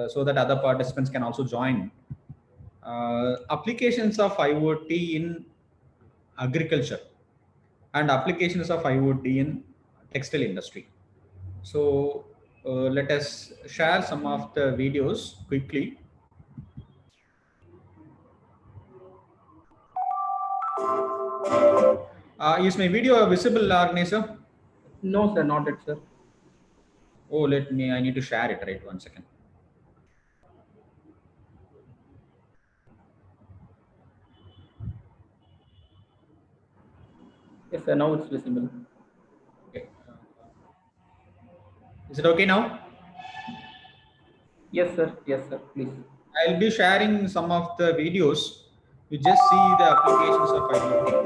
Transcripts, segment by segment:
so that other participants can also join. Applications of IoT in agriculture and applications of IoT in textile industry. So let us share some of the videos quickly. Is my video visible, Agnesha? No, sir, not it, sir. Oh, I need to share it, right? 1 second. Yes, sir, now it's visible. Okay. Is it okay now? Yes, sir. Yes, sir. Please. I'll be sharing some of the videos. You just see the applications of IoT.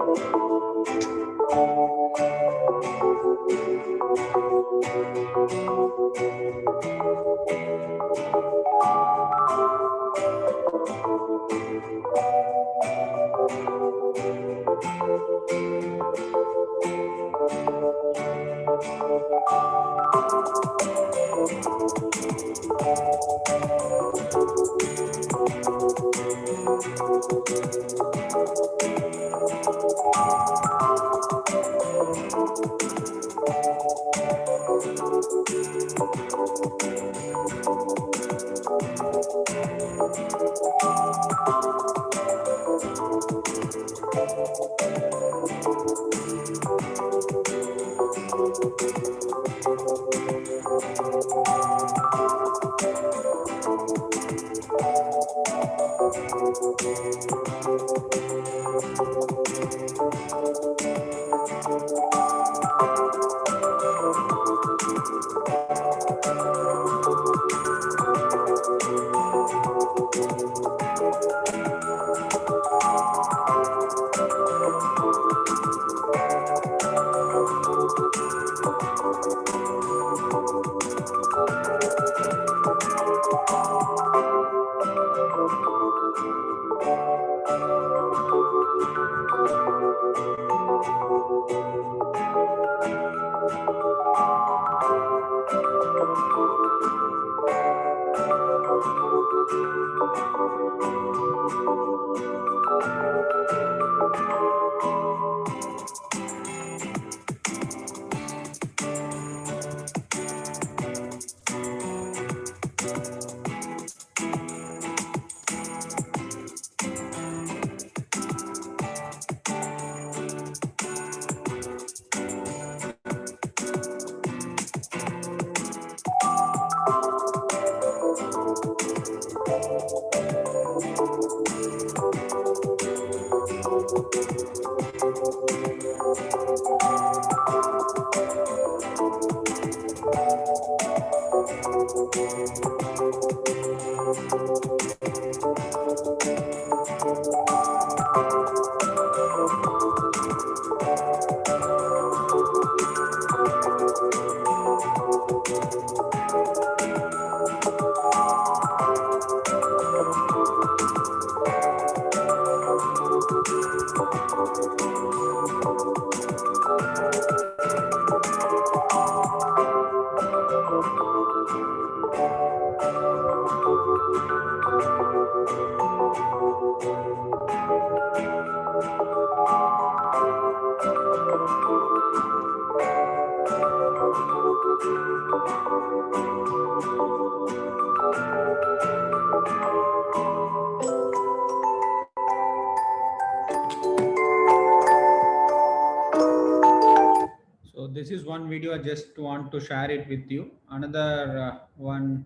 So this is one video. I just want to share it with you. Another 1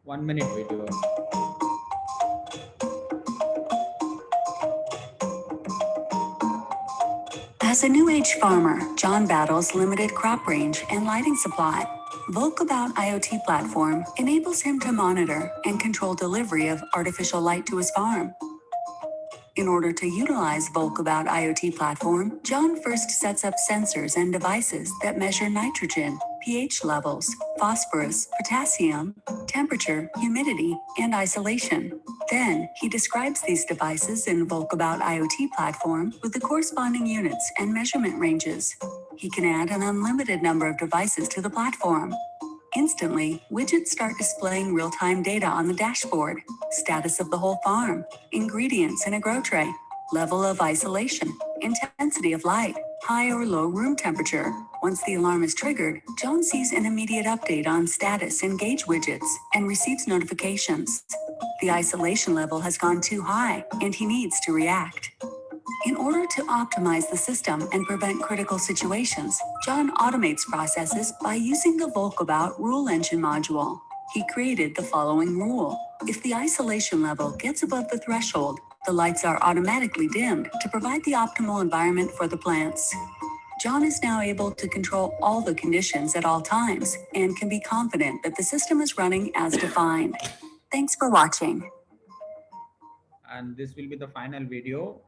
minute video. As a new age farmer, John battles limited crop range and lighting supply. Volkabout IoT platform enables him to monitor and control delivery of artificial light to his farm. In order to utilize Volkabout IoT platform, John first sets up sensors and devices that measure nitrogen, pH levels, phosphorus, potassium, temperature, humidity, and isolation. Then, he describes these devices in Volkabout IoT platform with the corresponding units and measurement ranges. He can add an unlimited number of devices to the platform. Instantly, widgets start displaying real-time data on the dashboard: status of the whole farm, ingredients in a grow tray, level of isolation, intensity of light, high or low room temperature. Once the alarm is triggered, John sees an immediate update on status and gauge widgets and receives notifications. The isolation level has gone too high, and he needs to react. In order to optimize the system and prevent critical situations, John automates processes by using the Volkabout Rule Engine module. He created the following rule: if the isolation level gets above the threshold, the lights are automatically dimmed to provide the optimal environment for the plants. John is now able to control all the conditions at all times and can be confident that the system is running as defined. Thanks for watching. And this will be the final video.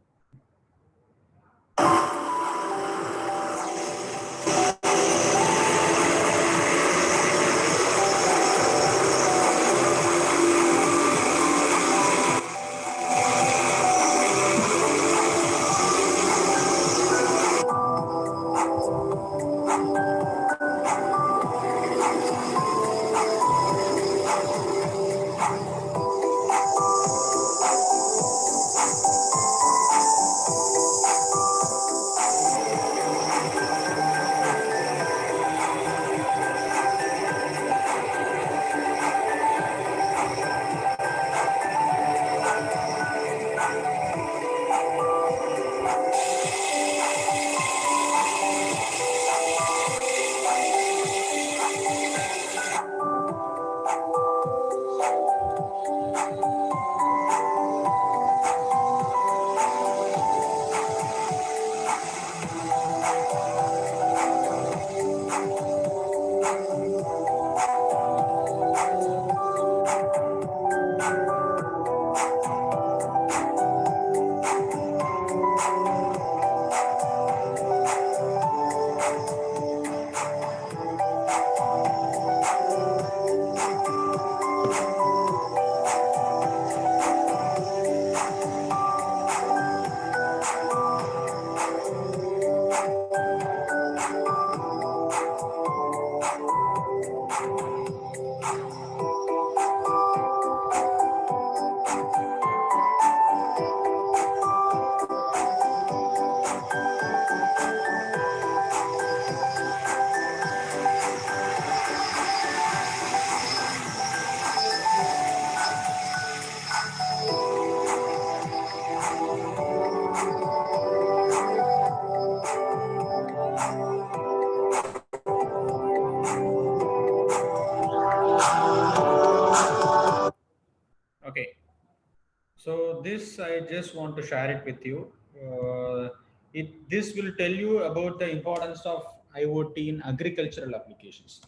Okay, so this I just want to share it with you. This will tell you about the importance of IoT in agricultural applications.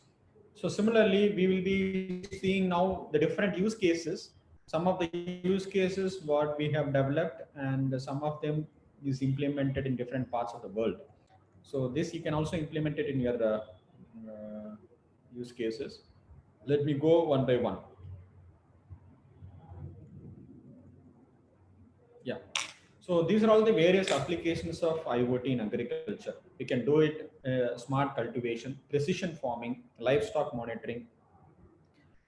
So similarly, we will be seeing now the different use cases. Some of the use cases what we have developed, and some of them is implemented in different parts of the world. So this you can also implement it in your use cases. Let me go one by one. Yeah. So these are all the various applications of IoT in agriculture. We can do it smart cultivation, precision farming, livestock monitoring,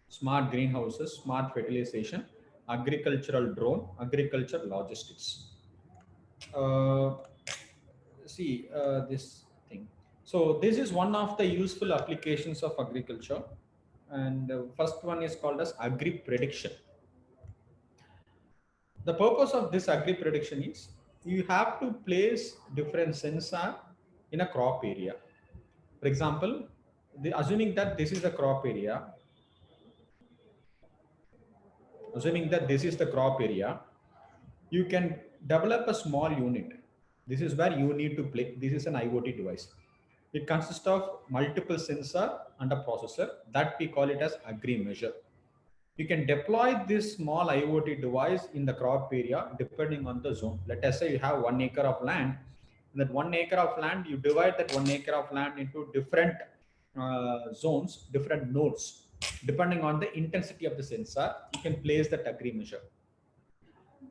smart greenhouses, smart fertilization, agricultural drone, agriculture logistics. Uh, this thing. So this is one of the useful applications of agriculture. And first one is called as agri prediction. The purpose of this agri prediction is you have to place different sensor in a crop area. For example, assuming that this is the crop area, you can develop a small unit. This is where you need to play. This is an IoT device. It consists of multiple sensor and a processor that we call it as agri measure. You can deploy this small IoT device in the crop area depending on the zone. Let us say you have 1 acre of land. In that 1 acre of land, you divide that 1 acre of land into different zones, different nodes. Depending on the intensity of the sensor, you can place that agri measure.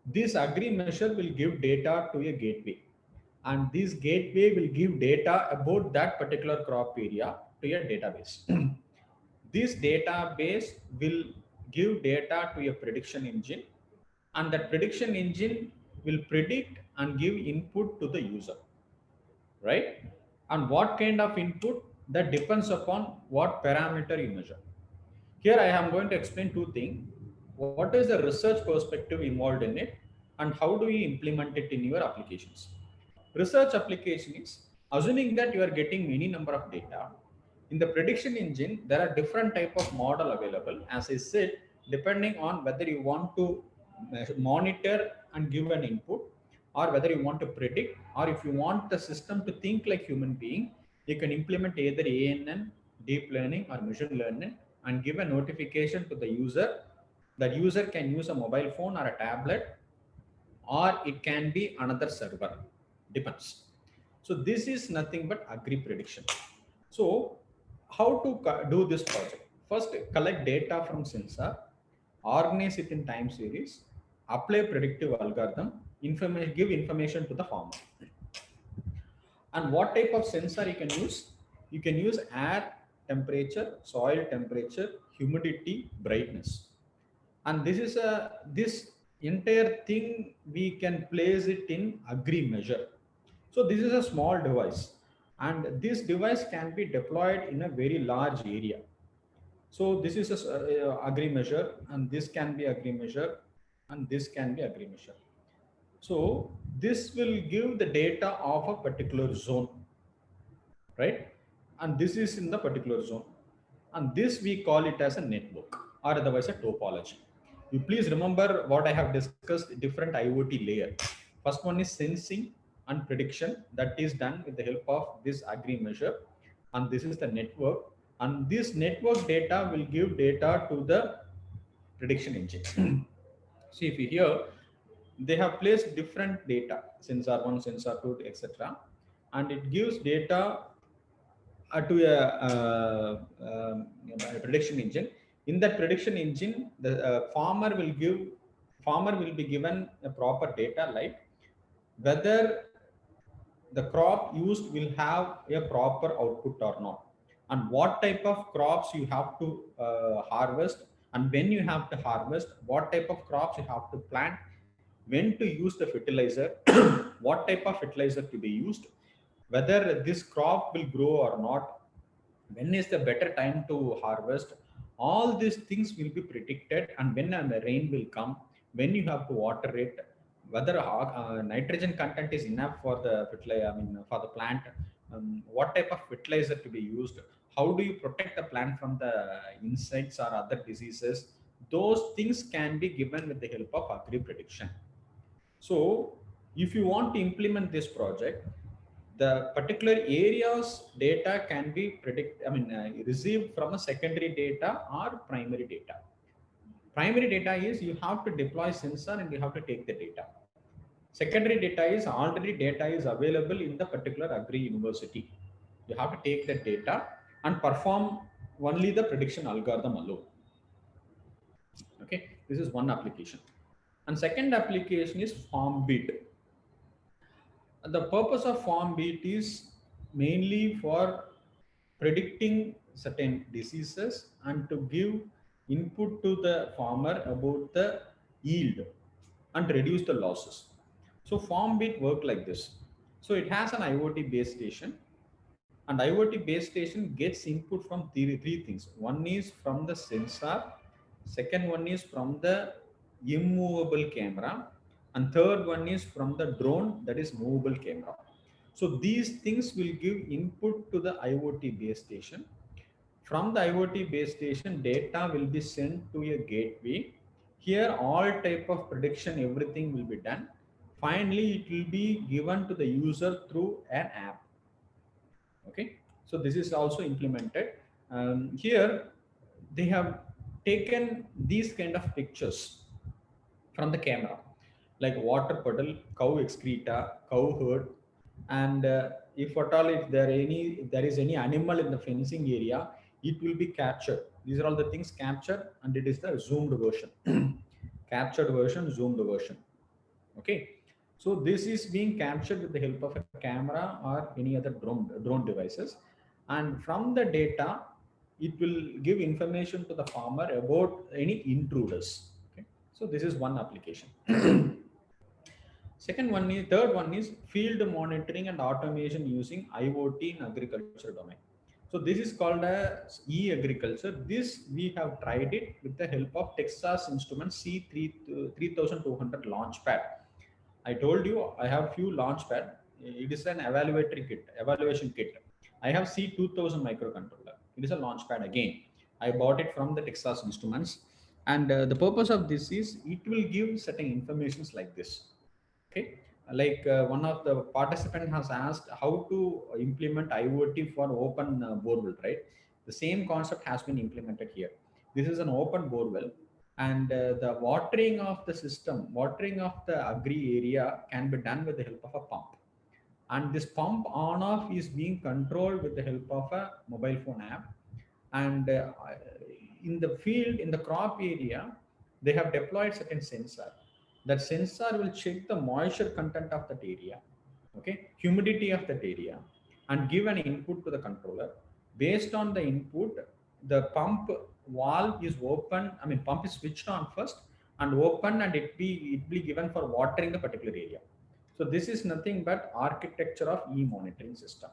This agri measure will give data to a gateway, and this gateway will give data about that particular crop area to a database. This database will give data to a prediction engine, and that prediction engine will predict and give input to the user, right? And what kind of input, that depends upon what parameter you measure. Here I am going to explain two things. What is the research perspective involved in it, and how do you implement it in your applications? Research application is assuming that you are getting any number of data. In the prediction engine, there are different type of model available. As I said, depending on whether you want to monitor and give an input, or whether you want to predict, or if you want the system to think like human being, you can implement either ANN, deep learning, or machine learning, and give a notification to the user. That user can use a mobile phone or a tablet, or it can be another server, depends. So this is nothing but agree prediction. So how to do this project? First, collect data from sensor, organize it in time series, apply predictive algorithm, information, give information to the farmer. And what type of sensor you can use? You can use air temperature, soil temperature, humidity, brightness. And this entire thing we can place it in agree measure. So this is a small device, and this device can be deployed in a very large area. So this is a agree measure, and this can be agree measure, and this can be agree measure. So this will give the data of a particular zone, right? And this is in the particular zone, and this we call it as a network, or otherwise a topology. You please remember what I have discussed, different IoT layer. First one is sensing and prediction, that is done with the help of this agree measure, and this is the network, and this network data will give data to the prediction engine. See, if you here, they have placed different data, sensor 1, sensor 2, etc., and it gives data to a prediction engine. In that prediction engine, the farmer will be given a proper data, like whether the crop used will have a proper output or not, and what type of crops you have to harvest, and when you have to harvest, what type of crops you have to plant, when to use the fertilizer, what type of fertilizer to be used, whether this crop will grow or not, when is the better time to harvest. All these things will be predicted, and when the rain will come, when you have to water it, whether nitrogen content is enough for the fertilizer, for the plant, what type of fertilizer to be used, how do you protect the plant from the insects or other diseases. Those things can be given with the help of agree prediction. So if you want to implement this project, the particular areas data can be received from a secondary data or primary data. Primary data is you have to deploy sensor and you have to take the data. Secondary data is already data is available in the particular agree university. You have to take the data and perform only the prediction algorithm alone. Okay, this is one application. And second application is FarmBeat. The purpose of FarmBeat is mainly for predicting certain diseases and to give input to the farmer about the yield and reduce the losses. So FarmBeat work like this. So it has an IoT base station, and IoT base station gets input from three things. One is from the sensor, second one is from the immovable camera, and third one is from the drone, that is movable camera. So these things will give input to the IoT base station. From the IoT base station, data will be sent to a gateway. Here all type of prediction, everything will be done. Finally it will be given to the user through an app. Okay, so this is also implemented. Here they have taken these kind of pictures from the camera, like water puddle, cow excreta, cow herd, and if at all, if there is any animal in the fencing area, it will be captured. These are all the things captured, and it is the zoomed version. Captured version, zoomed version. Okay, so this is being captured with the help of a camera or any other drone devices, and from the data it will give information to the farmer about any intruders. Okay, so this is one application. Third one is field monitoring and automation using IoT in agriculture domain. So this is called as e-agriculture. This we have tried it with the help of Texas Instruments C3200 Launchpad. I told you I have few Launchpad. It is an evaluation kit. I have C2000 microcontroller. It is a Launchpad again. I bought it from the Texas Instruments, and the purpose of this is it will give certain informations like this. Okay, like one of the participant has asked how to implement IoT for open borewell, right? The same concept has been implemented here. This is an open borewell, and the watering of the system, watering of the agri area can be done with the help of a pump, and this pump on off is being controlled with the help of a mobile phone app. And in the field, in the crop area, they have deployed certain sensor. That sensor will check the moisture content of that area, okay, humidity of that area, and give an input to the controller. Based on the input, the pump valve is open, I mean pump is switched on first and open, and it be given for watering the particular area. So this is nothing but architecture of e-monitoring system.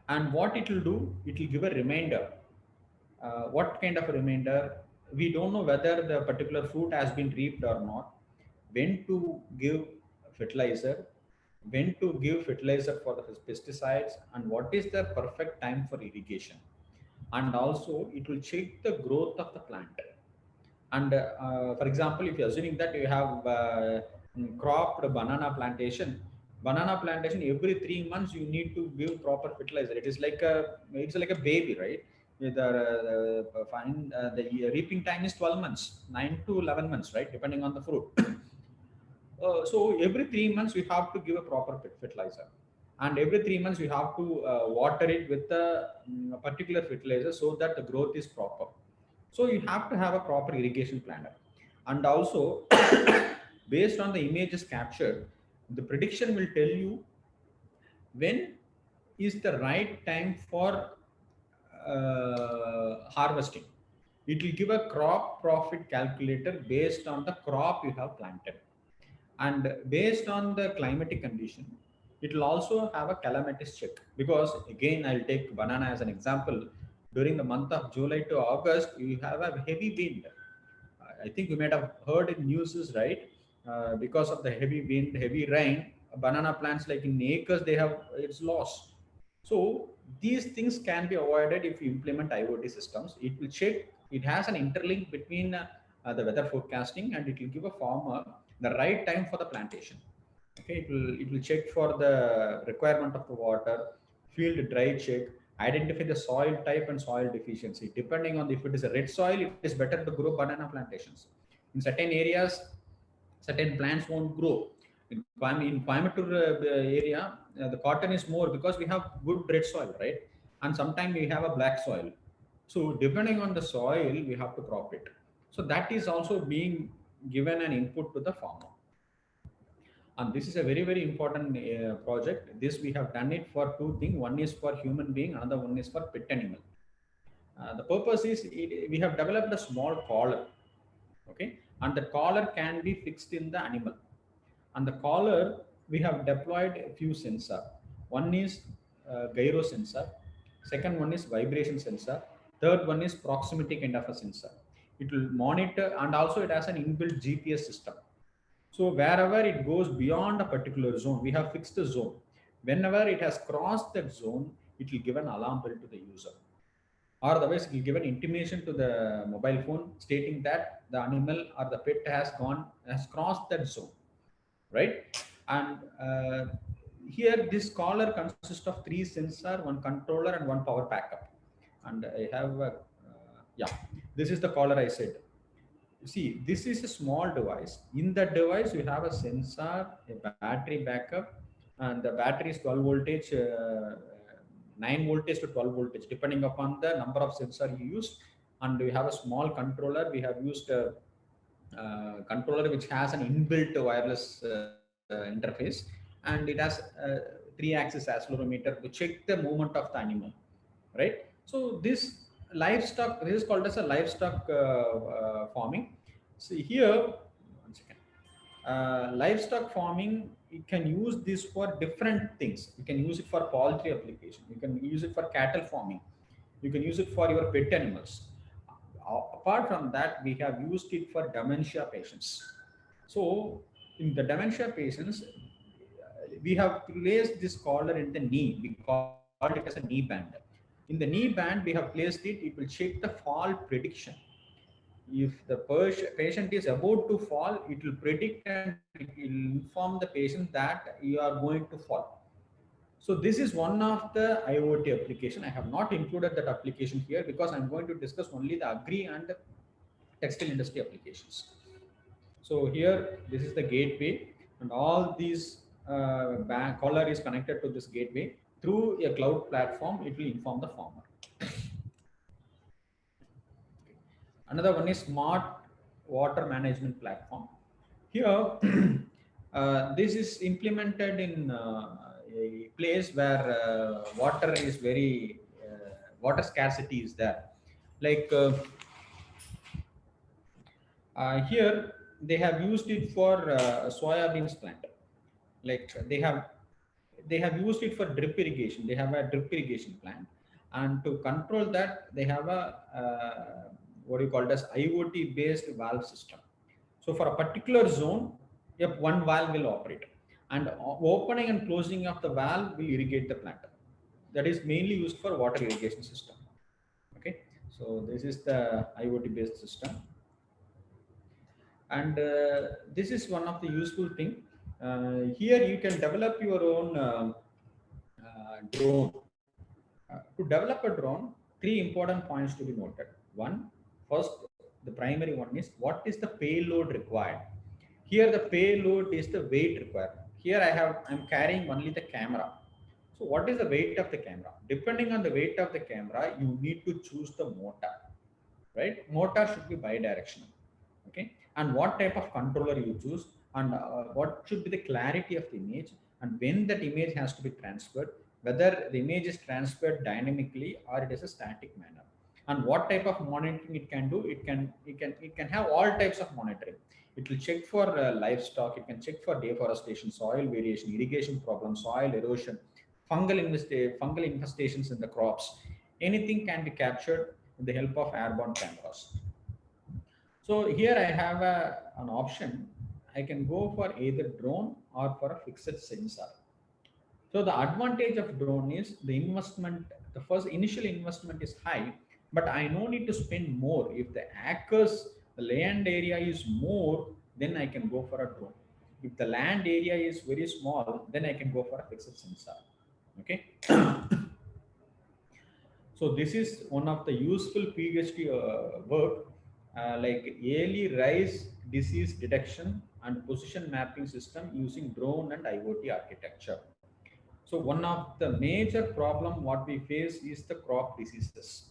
And what it will do, it will give a reminder. What kind of a reminder? We don't know whether the particular fruit has been reaped or not, when to give fertilizer, when to give fertilizer for the pesticides, and what is the perfect time for irrigation. And also it will check the growth of the plant. And for example, if you're assuming that you have cropped banana plantation, every 3 months you need to give proper fertilizer. It's like a baby, right? The reaping time is 12 months, 9 to 11 months, right, depending on the fruit. So every 3 months we have to give a proper fertilizer, and every 3 months we have to water it with a particular fertilizer so that the growth is proper. So you have to have a proper irrigation planner. And also based on the images captured, the prediction will tell you when is the right time for harvesting. It will give a crop profit calculator based on the crop you have planted. And based on the climatic condition, it will also have a calamitous check. Because again, I'll take banana as an example. During the month of July to August, you have a heavy wind. I think you might have heard in news, right? Because of the heavy wind, heavy rain, banana plants like in acres, they have its loss. So these things can be avoided if you implement IoT systems. It will check, it has an interlink between the weather forecasting, and it will give a farmer the right time for the plantation. Okay, it will check for the requirement of the water, field dry check, identify the soil type and soil deficiency. Depending on if it is a red soil, it is better to grow banana plantations. In certain areas, certain plants won't grow. In Coimbatore area, the cotton is more because we have good red soil, right? And sometimes we have a black soil. So depending on the soil, we have to crop it. So that is also being given an input to the farmer. And this is a very, very important project. This we have done it for two things. One is for human being, another one is for pet animal. The purpose is we have developed a small collar, okay, and the collar can be fixed in the animal. And the collar, we have deployed a few sensor. One is gyro sensor, second one is vibration sensor, third one is proximity kind of a sensor. It will monitor, and also it has an inbuilt GPS system. So wherever it goes beyond a particular zone, we have fixed the zone. Whenever it has crossed that zone, it will give an alarm bell to the user. Or otherwise, it will give an intimation to the mobile phone stating that the animal or the pet has crossed that zone, right? And here this collar consists of 3 sensor, 1 controller, and 1 power backup. And I have yeah, this is the collar I said. See, this is a small device. In that device, you have a sensor, a battery backup, and the battery is 12 voltage, 9 voltage to 12 voltage, depending upon the number of sensor you use. And we have a small controller. We have used a controller which has an inbuilt wireless interface, and it has 3-axis accelerometer to check the movement of the animal, right? So this livestock, this is called as a livestock farming. So here, one second. Livestock farming, you can use this for different things. You can use it for poultry application. You can use it for cattle farming. You can use it for your pet animals. Apart from that, we have used it for dementia patients. So in the dementia patients, we have placed this collar in the knee. We call it as a knee band. In the knee band, we have placed it. It will check the fall prediction. If the patient is about to fall, it will predict and it will inform the patient that you are going to fall. So this is one of the IoT application. I have not included that application here because I'm going to discuss only the agri and textile industry applications. So here, this is the gateway, and all these collar is connected to this gateway through a cloud platform. It will inform the farmer. Another one is smart water management platform. Here, this is implemented in a place where water is very water scarcity is there. Like here, they have used it for soya beans plant. Like they have used it for drip irrigation. They have a drip irrigation plant, and to control that, they have a what you call it as IoT based valve system. So for a particular zone, yep, one valve will operate, and opening and closing of the valve will irrigate the plant. That is mainly used for water irrigation system. Okay, so this is the IoT based system, and this is one of the useful thing. Here you can develop your own drone. To develop a drone, three important points to be noted. One, first, the primary one is what is the payload required. Here the payload is the weight required. Here I'm carrying only the camera. So what is the weight of the camera? Depending on the weight of the camera, you need to choose the motor, right? Motor should be bidirectional. Okay, and what type of controller you choose, and what should be the clarity of the image, and when that image has to be transferred, whether the image is transferred dynamically or it is a static manner, and what type of monitoring it can do. It can have all types of monitoring. It will check for livestock. It can check for deforestation, soil variation, irrigation problems, soil erosion, fungal infestations in the crops. Anything can be captured with the help of airborne cameras. So here I have an option. I can go for either drone or for a fixed sensor. So the advantage of drone is the investment, the first initial investment is high, but I no need to spend more. If the acres, the land area is more, then I can go for a drone. If the land area is very small, then I can go for a fixed sensor. Okay. So this is one of the useful PhD work, like early rise disease detection and position mapping system using drone and IoT architecture. So one of the major problem what we face is the crop diseases,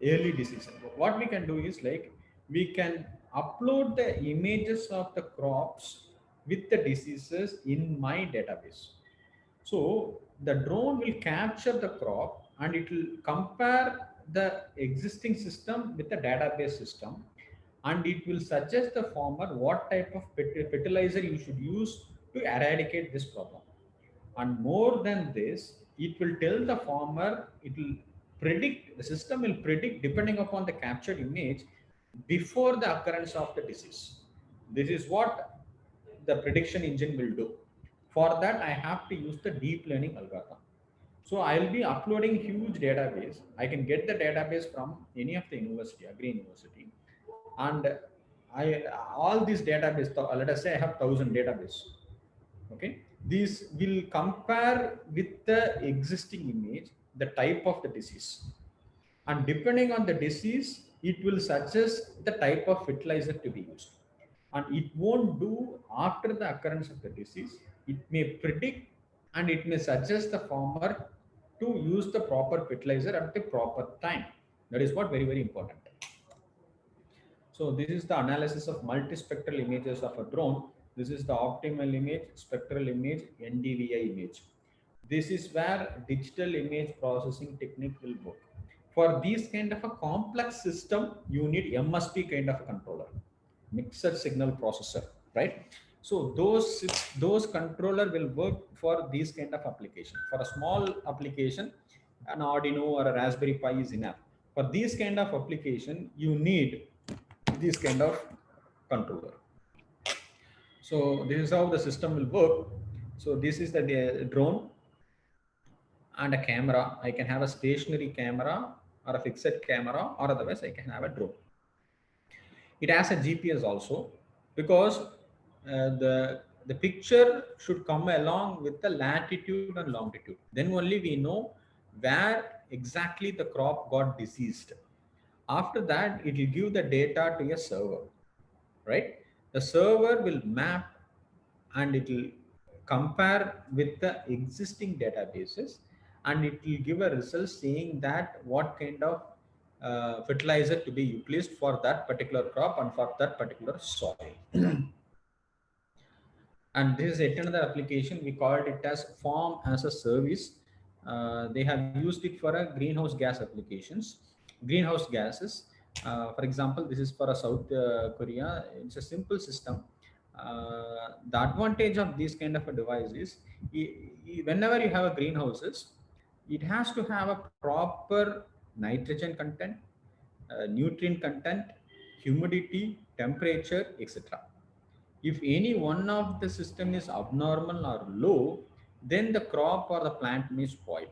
early diseases. What we can do is like we can upload the images of the crops with the diseases in my database. So the drone will capture the crop and it will compare the existing system with the database system, and it will suggest the farmer what type of fertilizer you should use to eradicate this problem. And more than this, it will tell the farmer, it will predict, the system will predict depending upon the captured image before the occurrence of the disease. This is what the prediction engine will do. For that, I have to use the deep learning algorithm. So I'll be uploading huge database. I can get the database from any of the university, agri university, and I all these database. Let us say I have 1,000 database. Okay, these will compare with the existing image the type of the disease, and depending on the disease, it will suggest the type of fertilizer to be used. And it won't do after the occurrence of the disease. It may predict and it may suggest the farmer to use the proper fertilizer at the proper time. That is what very, very important. So this is the analysis of multispectral images of a drone. This is the optimal image, spectral image, NDVI image. This is where digital image processing technique will work. For these kind of a complex system, you need MSP kind of a controller, mixed signal processor, right? So those controller will work for these kind of application. For a small application, an Arduino or a Raspberry Pi is enough. For these kind of application, you need this kind of controller. So this is how the system will work. So this is the drone and a camera. I can have a stationary camera or a fixed camera, or otherwise I can have a drone. It has a GPS also, because the picture should come along with the latitude and longitude. Then only we know where exactly the crop got diseased. After that, it will give the data to a server, right? The server will map and it will compare with the existing databases, and it will give a result saying that what kind of fertilizer to be utilized for that particular crop and for that particular soil. And this is yet another application. We called it as farm as a service. They have used it for a greenhouse gas applications. Greenhouse gases, for example, this is for a South Korea. It's a simple system. The advantage of this kind of a device is, whenever you have a greenhouses, it has to have a proper nitrogen content, nutrient content, humidity, temperature, etc. If any one of the system is abnormal or low, then the crop or the plant may spoil.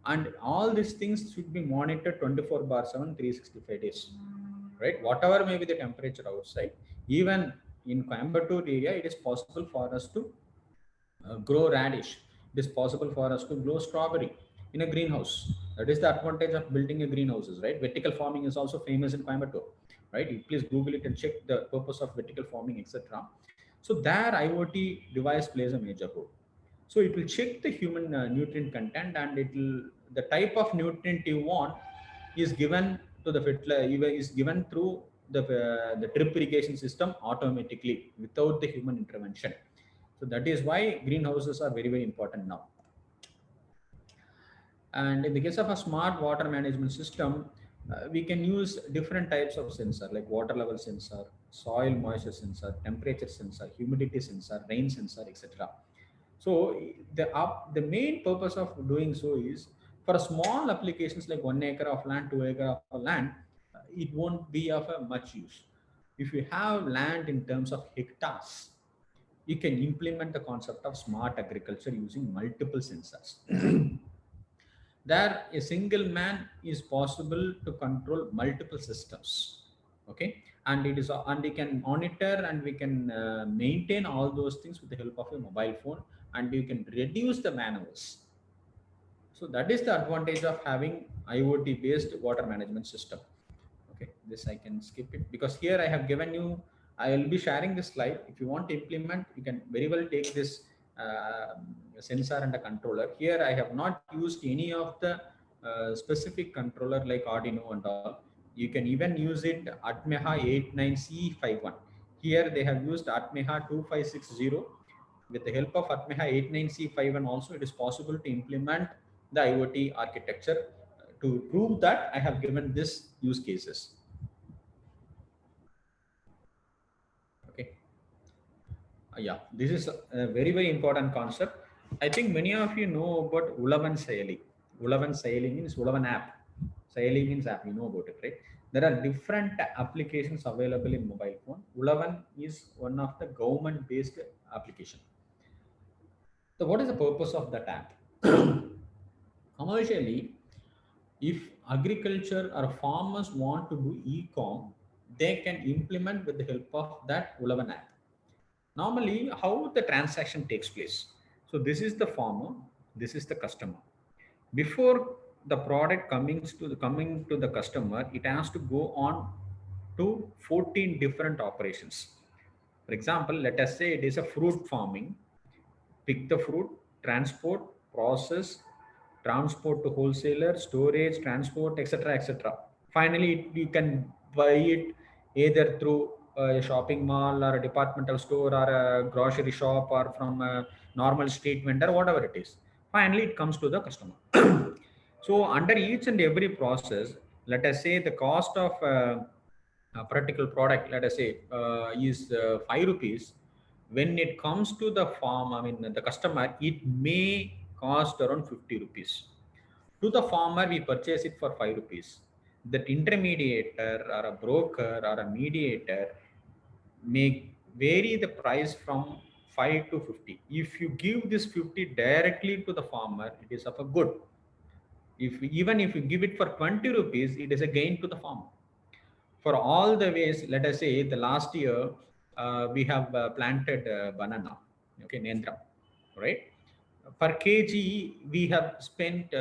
And all these things should be monitored 24/7, 365 days, right? Whatever may be the temperature outside, even in Coimbatore area, it is possible for us to grow radish. It is possible for us to grow strawberry in a greenhouse. That is the advantage of building a greenhouses, right? Vertical farming is also famous in Coimbatore, right? You please Google it and check the purpose of vertical farming, etc. So there IoT device plays a major role. So it will check the human nutrient content, and it will, the type of nutrient you want is given to the fertilizer, is given through the drip irrigation system automatically without the human intervention. So that is why greenhouses are very, very important now. And in the case of a smart water management system, we can use different types of sensor, like water level sensor, soil moisture sensor, temperature sensor, humidity sensor, rain sensor, etc. So the main purpose of doing so is, for small applications like 1 acre of land, 2 acre of land, it won't be of a much use. If you have land in terms of hectares, you can implement the concept of smart agriculture using multiple sensors. There, a single man is possible to control multiple systems. Okay, and it is, and we can monitor and we can maintain all those things with the help of a mobile phone, and you can reduce the man-hours. So that is the advantage of having IoT based water management system. Okay, this I can skip it, because here I have given you, I will be sharing this slide. If you want to implement, you can very well take this sensor and a controller. Here I have not used any of the specific controller like Arduino and all. You can even use it Atmeha 89C51. Here they have used Atmeha 2560. With the help of Atmeha 89C51 also, it is possible to implement the IoT architecture. To prove that, I have given this use cases. Okay. Yeah, this is a very, very important concept. I think many of you know about Ulavan Sayali. Ulavan Sayali means Ulavan app. Sayali means app, you know about it, right? There are different applications available in mobile phone. Ulavan is one of the government-based application. So what is the purpose of that app? Commercially, if agriculture or farmers want to do e-com, they can implement with the help of that Ulavan app. Normally, how the transaction takes place. So this is the farmer, this is the customer. Before the product coming to the customer, it has to go on to 14 different operations. For example, let us say it is a fruit farming. Pick the fruit, transport, process, transport to wholesaler, storage, transport, etc., etc. Finally, you can buy it either through a shopping mall or a departmental store or a grocery shop or from a normal street vendor, whatever it is. Finally, it comes to the customer. So under each and every process, let us say the cost of a particular product, let us say is 5 rupees. When it comes to the farm, I mean the customer, it may cost around 50 rupees. To the farmer, we purchase it for 5 rupees. That intermediator or a broker or a mediator may vary the price from 5 to 50. If you give this 50 directly to the farmer, it is of a good. If even if you give it for 20 rupees, it is a gain to the farmer. For all the ways, let us say the last year we have planted banana, okay, Nendra, right? Per kg we have spent,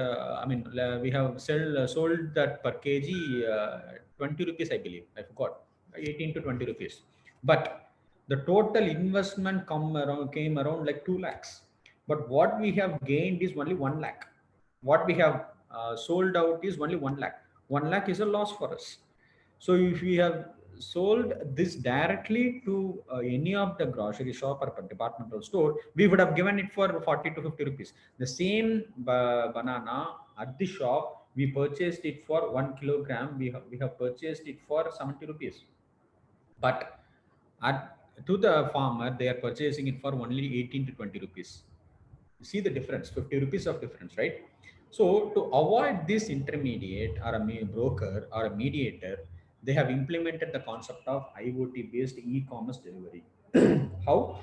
we have sold that per kg 20 rupees, I believe, I forgot, 18 to 20 rupees. But the total investment came around like 2 lakhs, but what we have gained is only 1 lakh. What we have sold out is only 1 lakh. 1 lakh is a loss for us. So if we have sold this directly to any of the grocery shop or departmental store, we would have given it for 40 to 50 rupees. The same banana at the shop, we purchased it for 1 kilogram. We have purchased it for 70 rupees. But to the farmer, they are purchasing it for only 18 to 20 rupees. You see the difference, 50 rupees of difference, right? So to avoid this intermediate or a broker or a mediator, they have implemented the concept of IoT based e-commerce delivery. How?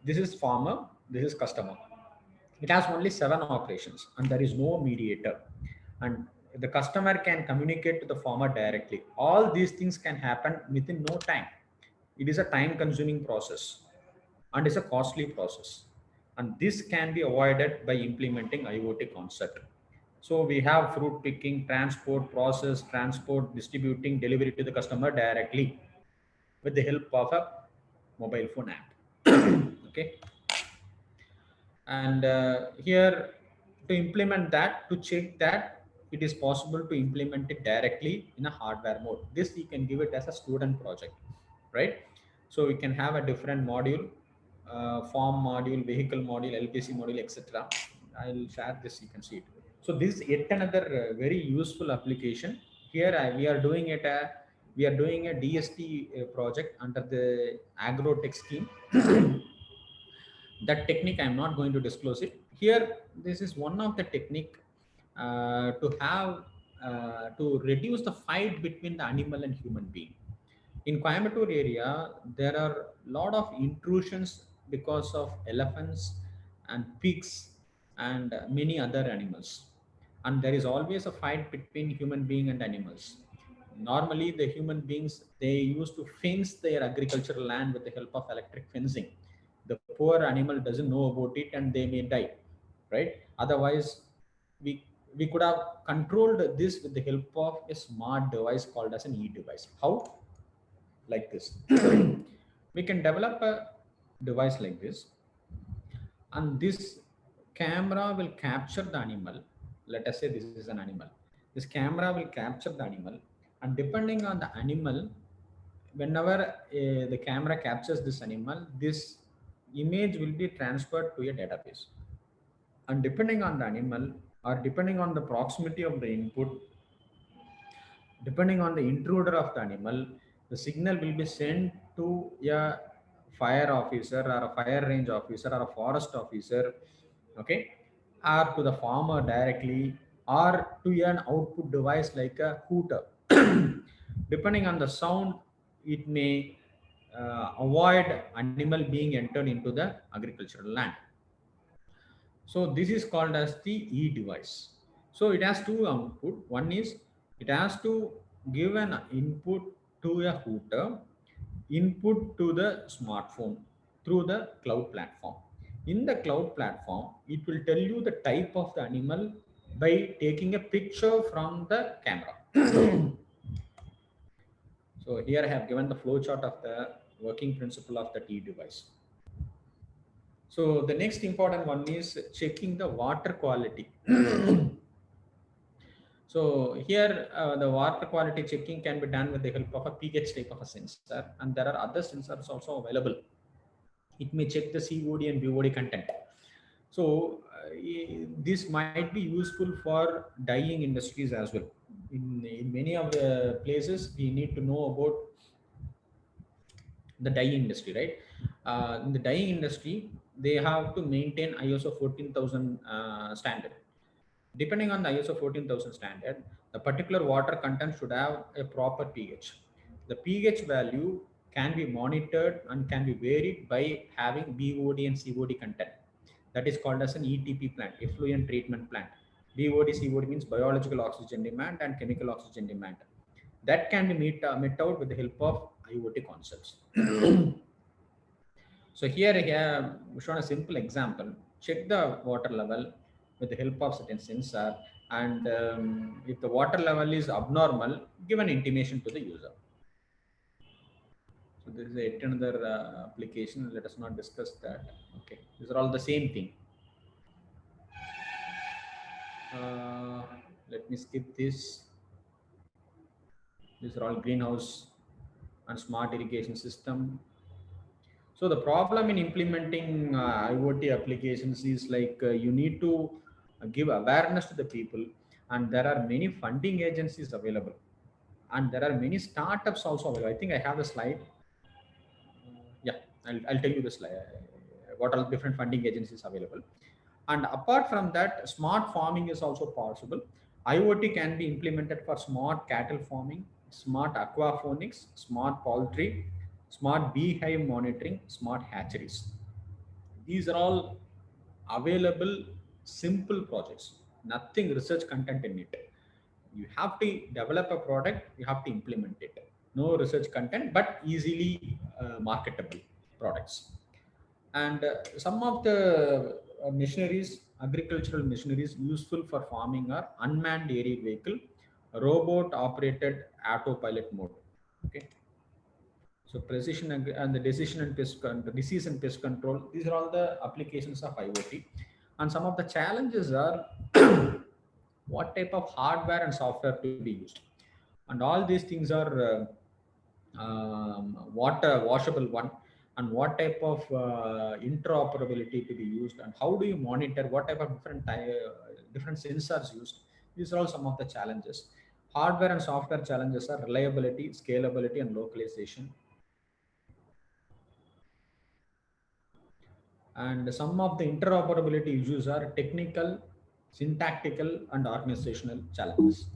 This is farmer, this is customer. It has only 7 operations and there is no mediator. And the customer can communicate to the farmer directly. All these things can happen within no time. It is a time consuming process and it's a costly process. And this can be avoided by implementing IoT concept. So we have fruit picking, transport, process, transport, distributing, delivery to the customer directly with the help of a mobile phone app. Okay. And here to implement that, to check that it is possible to implement it directly in a hardware mode. This we can give it as a student project, right? So we can have a different module, form module, vehicle module, LPC module, etc. I'll share this, you can see it. So this is yet another very useful application. Here we are doing it we are doing a DST project under the agrotech scheme. That technique I'm not going to disclose it here. This is one of the technique to have to reduce the fight between the animal and human being. In Coimbatore area, there are a lot of intrusions because of elephants and pigs and many other animals, and there is always a fight between human being and animals. Normally the human beings, they used to fence their agricultural land with the help of electric fencing. The poor animal doesn't know about it and they may die, right? Otherwise we we could have controlled this with the help of a smart device called as an e-device. How? Like this. We can develop a device like this, and this camera will capture the animal. Let us say this is an animal. This camera will capture the animal, and depending on the animal, whenever the camera captures this animal, this image will be transferred to a database. And depending on the animal, or depending on the proximity of the input, depending on the intruder of the animal, the signal will be sent to a fire officer or a fire range officer or a forest officer, okay, or to the farmer directly, or to an output device like a hooter. Depending on the sound, it may avoid animal being entered into the agricultural land. So this is called as the E device. So it has two output. One is it has to give an input to a hooter, input to the smartphone through the cloud platform. In the cloud platform, it will tell you the type of the animal by taking a picture from the camera. So here I have given the flow chart of the working principle of the T device. So the next important one is checking the water quality. So here the water quality checking can be done with the help of a pH type of a sensor, and there are other sensors also available. It may check the COD and BOD content. So this might be useful for dyeing industries as well. In many of the places, we need to know about the dyeing industry, right? In the dyeing industry, they have to maintain ISO 14000 standard. Depending on the ISO 14000 standard, the particular water content should have a proper pH. The pH value can be monitored and can be varied by having BOD and COD content. That is called as an ETP plant, effluent treatment plant. BOD, COD means biological oxygen demand and chemical oxygen demand. That can be met out with the help of IoT concepts. So here I have shown a simple example. Check the water level with the help of certain sensor, and if the water level is abnormal, give an intimation to the user. So this is yet another application. Let us not discuss that. Okay, these are all the same thing. Let me skip this. These are all greenhouse and smart irrigation system. So the problem in implementing IoT applications is like you need to give awareness to the people, and there are many funding agencies available, and there are many startups also available. I think I have the slide. Yeah, I'll tell you the slide. What are the different funding agencies available? And apart from that, smart farming is also possible. IoT can be implemented for smart cattle farming, smart aquaponics, smart poultry, smart beehive monitoring, smart hatcheries. These are all available simple projects, nothing research content in it. You have to develop a product, you have to implement it. No research content, but easily marketable products. And some of the machineries, agricultural machineries useful for farming are unmanned aerial vehicle, robot operated autopilot mode. Okay. So precision and the decision and disease and pest control, these are all the applications of IoT. And some of the challenges are what type of hardware and software to be used. And all these things are water washable one, and what type of interoperability to be used, and how do you monitor what type of different sensors used. These are all some of the challenges. Hardware and software challenges are reliability, scalability, and localization. And some of the interoperability issues are technical, syntactical, and organizational challenges.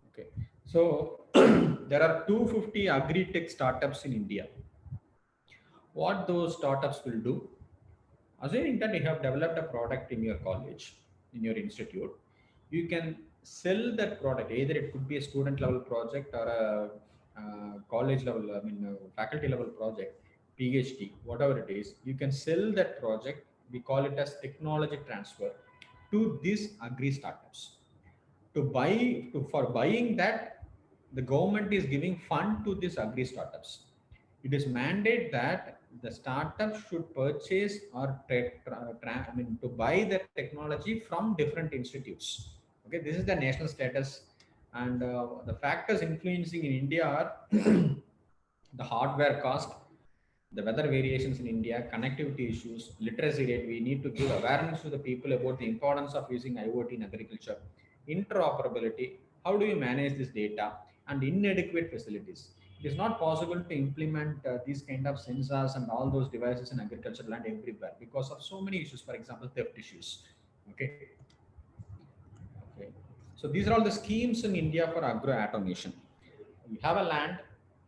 Okay, so there are 250 agri-tech startups in India. What those startups will do, assuming that you have developed a product in your college, in your institute, you can sell that product. Either it could be a student level project or a college level, faculty level project, PhD, whatever it is. You can sell that project. We call it as technology transfer to these agri startups. For buying that, the government is giving fund to these agri startups. It is mandate that the startup should purchase or to buy the technology from different institutes. Okay, this is the national status, and the factors influencing in India are the hardware cost, the weather variations in India, connectivity issues, literacy rate. We need to give awareness to the people about the importance of using IoT in agriculture, interoperability. How do you manage this data, and inadequate facilities? It is not possible to implement these kind of sensors and all those devices in agricultural land everywhere because of so many issues. For example, theft issues. Okay. Okay. So these are all the schemes in India for agro automation. You have a land.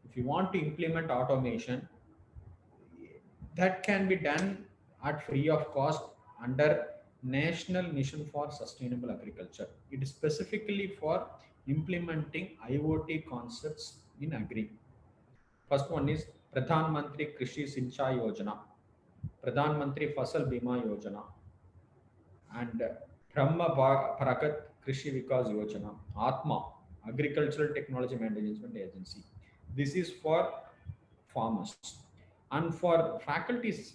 If you want to implement automation, that can be done at free of cost under National Mission for Sustainable Agriculture. It is specifically for implementing IoT concepts in agri. First one is Pradhan Mantri Krishi Sinchai Yojana, Pradhan Mantri Fasal Bima Yojana, and Brahma Bharakat Krishi Vikas Yojana, Atma, Agricultural Technology Management Agency. This is for farmers. And for faculties,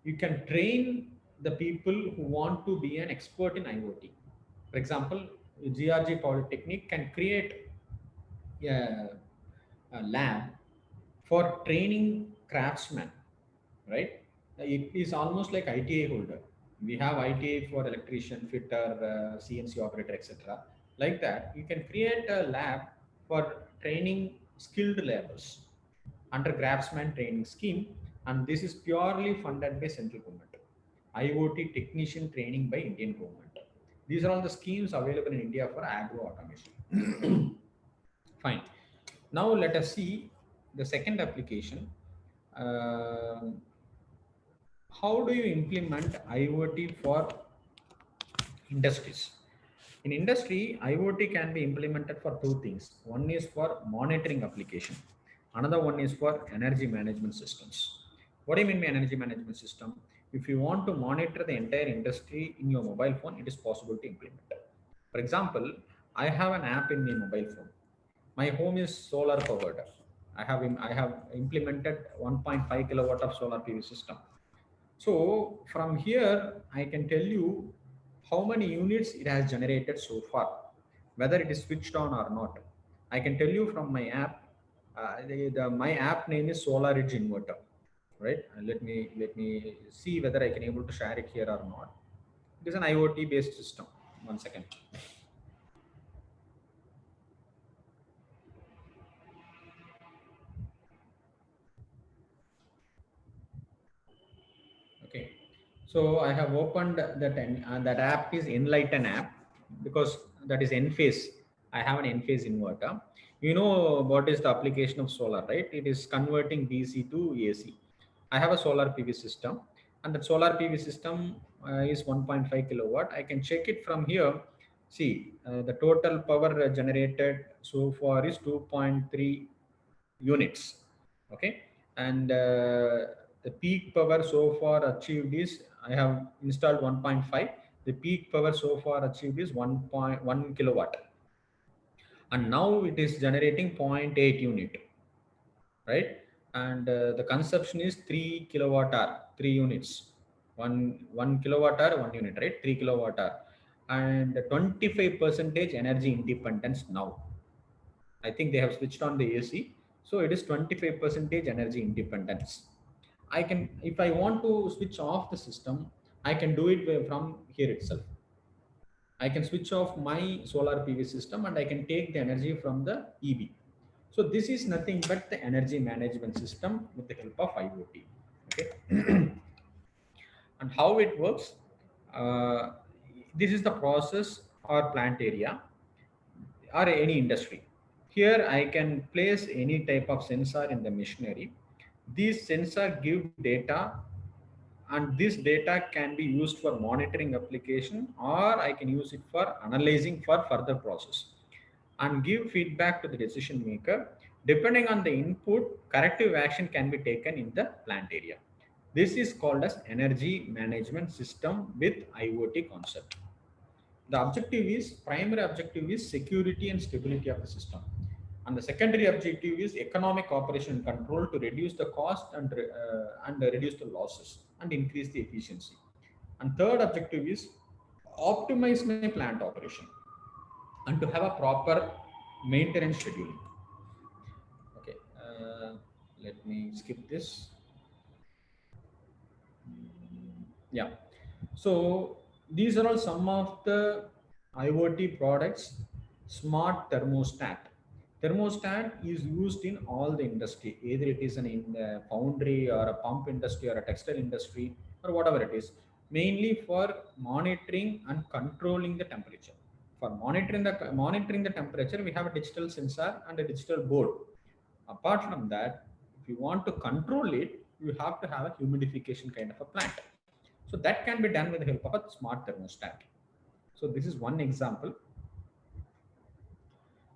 you can train the people who want to be an expert in IoT. For example, GRG Polytechnic can create a lab for training craftsman, right? It is almost like ITI holder. We have ITI for electrician, fitter, CNC operator, etc. Like that, you can create a lab for training skilled laborers under craftsman training scheme, and this is purely funded by central government. IoT technician training by Indian government. These are all the schemes available in India for agro automation. Fine. Now let us see the second application. Um how do you implement IoT for industries? In industry, IoT can be implemented for two things. One is for monitoring application. Another one is for energy management systems. What do you mean by energy management system? If you want to monitor the entire industry in your mobile phone, it is possible to implement. For example, I have an app in my mobile phone. My home is solar powered. I have implemented 1.5 kilowatt of solar PV system. So from here, I can tell you how many units it has generated so far, whether it is switched on or not. I can tell you from my app. My app name is Solar Edge Inverter, right? Let me see whether I can able to share it here or not. It is an IoT based system. 1 second. Okay, so I have opened that app is Enlighten app because that is Enphase. I have an Enphase inverter. You know what is the application of solar, right? It is converting DC to AC. I have a solar PV system, and that solar PV system is 1.5 kilowatt. I can check it from here. See, the total power generated so far is 2.3 units. Okay, and the peak power so far achieved is, I have installed 1.5. The peak power so far achieved is 1.1 kilowatt, and now it is generating zero point 0.8 unit, right? And the consumption is 3 kilowatt hour, 3 units, one kilowatt hour, 1 unit, right? 3 kilowatt hour, and 25 percentage energy independence now. I think they have switched on the AC, so it is 25 percentage energy independence. I can, if I want to switch off the system, I can do it from here itself. I can switch off my solar PV system and I can take the energy from the EB. So this is nothing but the energy management system with the help of IoT. Okay, and how it works? Uh, this is the process or plant area or any industry. Here I can place any type of sensor in the machinery. These sensor give data, and this data can be used for monitoring application, or I can use it for analyzing for further process and give feedback to the decision maker. Depending on the input, corrective action can be taken in the plant area. This is called as energy management system with IoT concept. The objective is, primary objective is security and stability of the system, and the secondary objective is economic operation control to reduce the cost and reduce the losses and increase the efficiency. And third objective is optimize my plant operation and to have a proper maintenance scheduling. Okay, let me skip this. Yeah, so these are all some of the IoT products. Smart thermostat. Thermostat is used in all the industry, either it is in the foundry or a pump industry or a textile industry or whatever it is, mainly for monitoring and controlling the temperature. For monitoring the temperature, we have a digital sensor and a digital board. Apart from that, if you want to control it, you have to have a humidification kind of a plant. So that can be done with the help of a smart thermostat. So this is one example.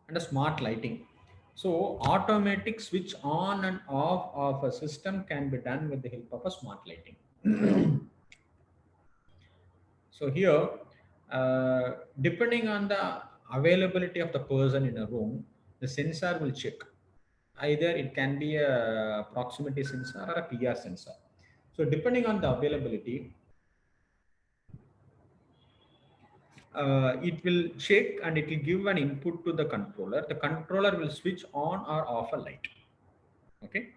And a smart lighting. So automatic switch on and off of a system can be done with the help of a smart lighting. So here, depending on the availability of the person in a room, the sensor will check. Either it can be a proximity sensor or a PR sensor. So depending on the availability, it will check and it will give an input to the controller. The controller will switch on or off a light. Okay.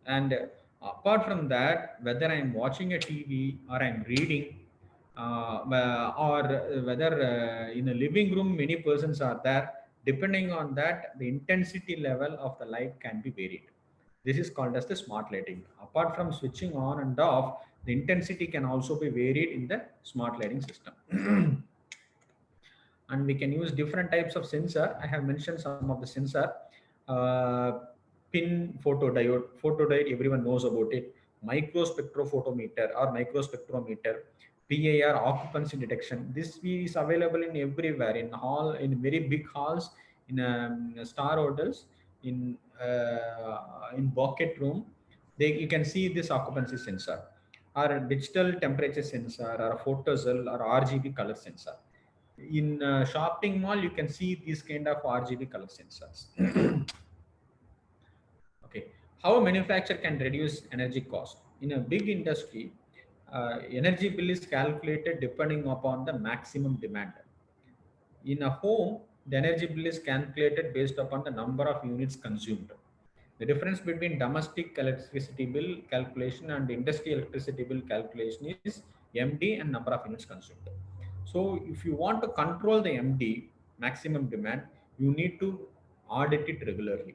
And apart from that, whether I'm watching a TV or I'm reading, or whether in a living room many persons are there, depending on that, the intensity level of the light can be varied. This is called as the smart lighting. Apart from switching on and off, the intensity can also be varied in the smart lighting system. And we can use different types of sensor. I have mentioned some of the sensor. uh, Pin photodiode. Photodiode, everyone knows about it. Microspectrophotometer or microspectrometer. PIR, occupancy detection. This is available in everywhere, in hall, in very big halls, in star hotels, in bucket room. You can see this occupancy sensor, or a digital temperature sensor, or a photocell, or RGB color sensor. In shopping mall, you can see these kind of RGB color sensors. Okay, how a manufacturer can reduce energy cost in a big industry. Energy bill is calculated depending upon the maximum demand. In a home, the energy bill is calculated based upon the number of units consumed. The difference between domestic electricity bill calculation and industry electricity bill calculation is MD and number of units consumed. So if you want to control the MD, maximum demand, you need to audit it regularly,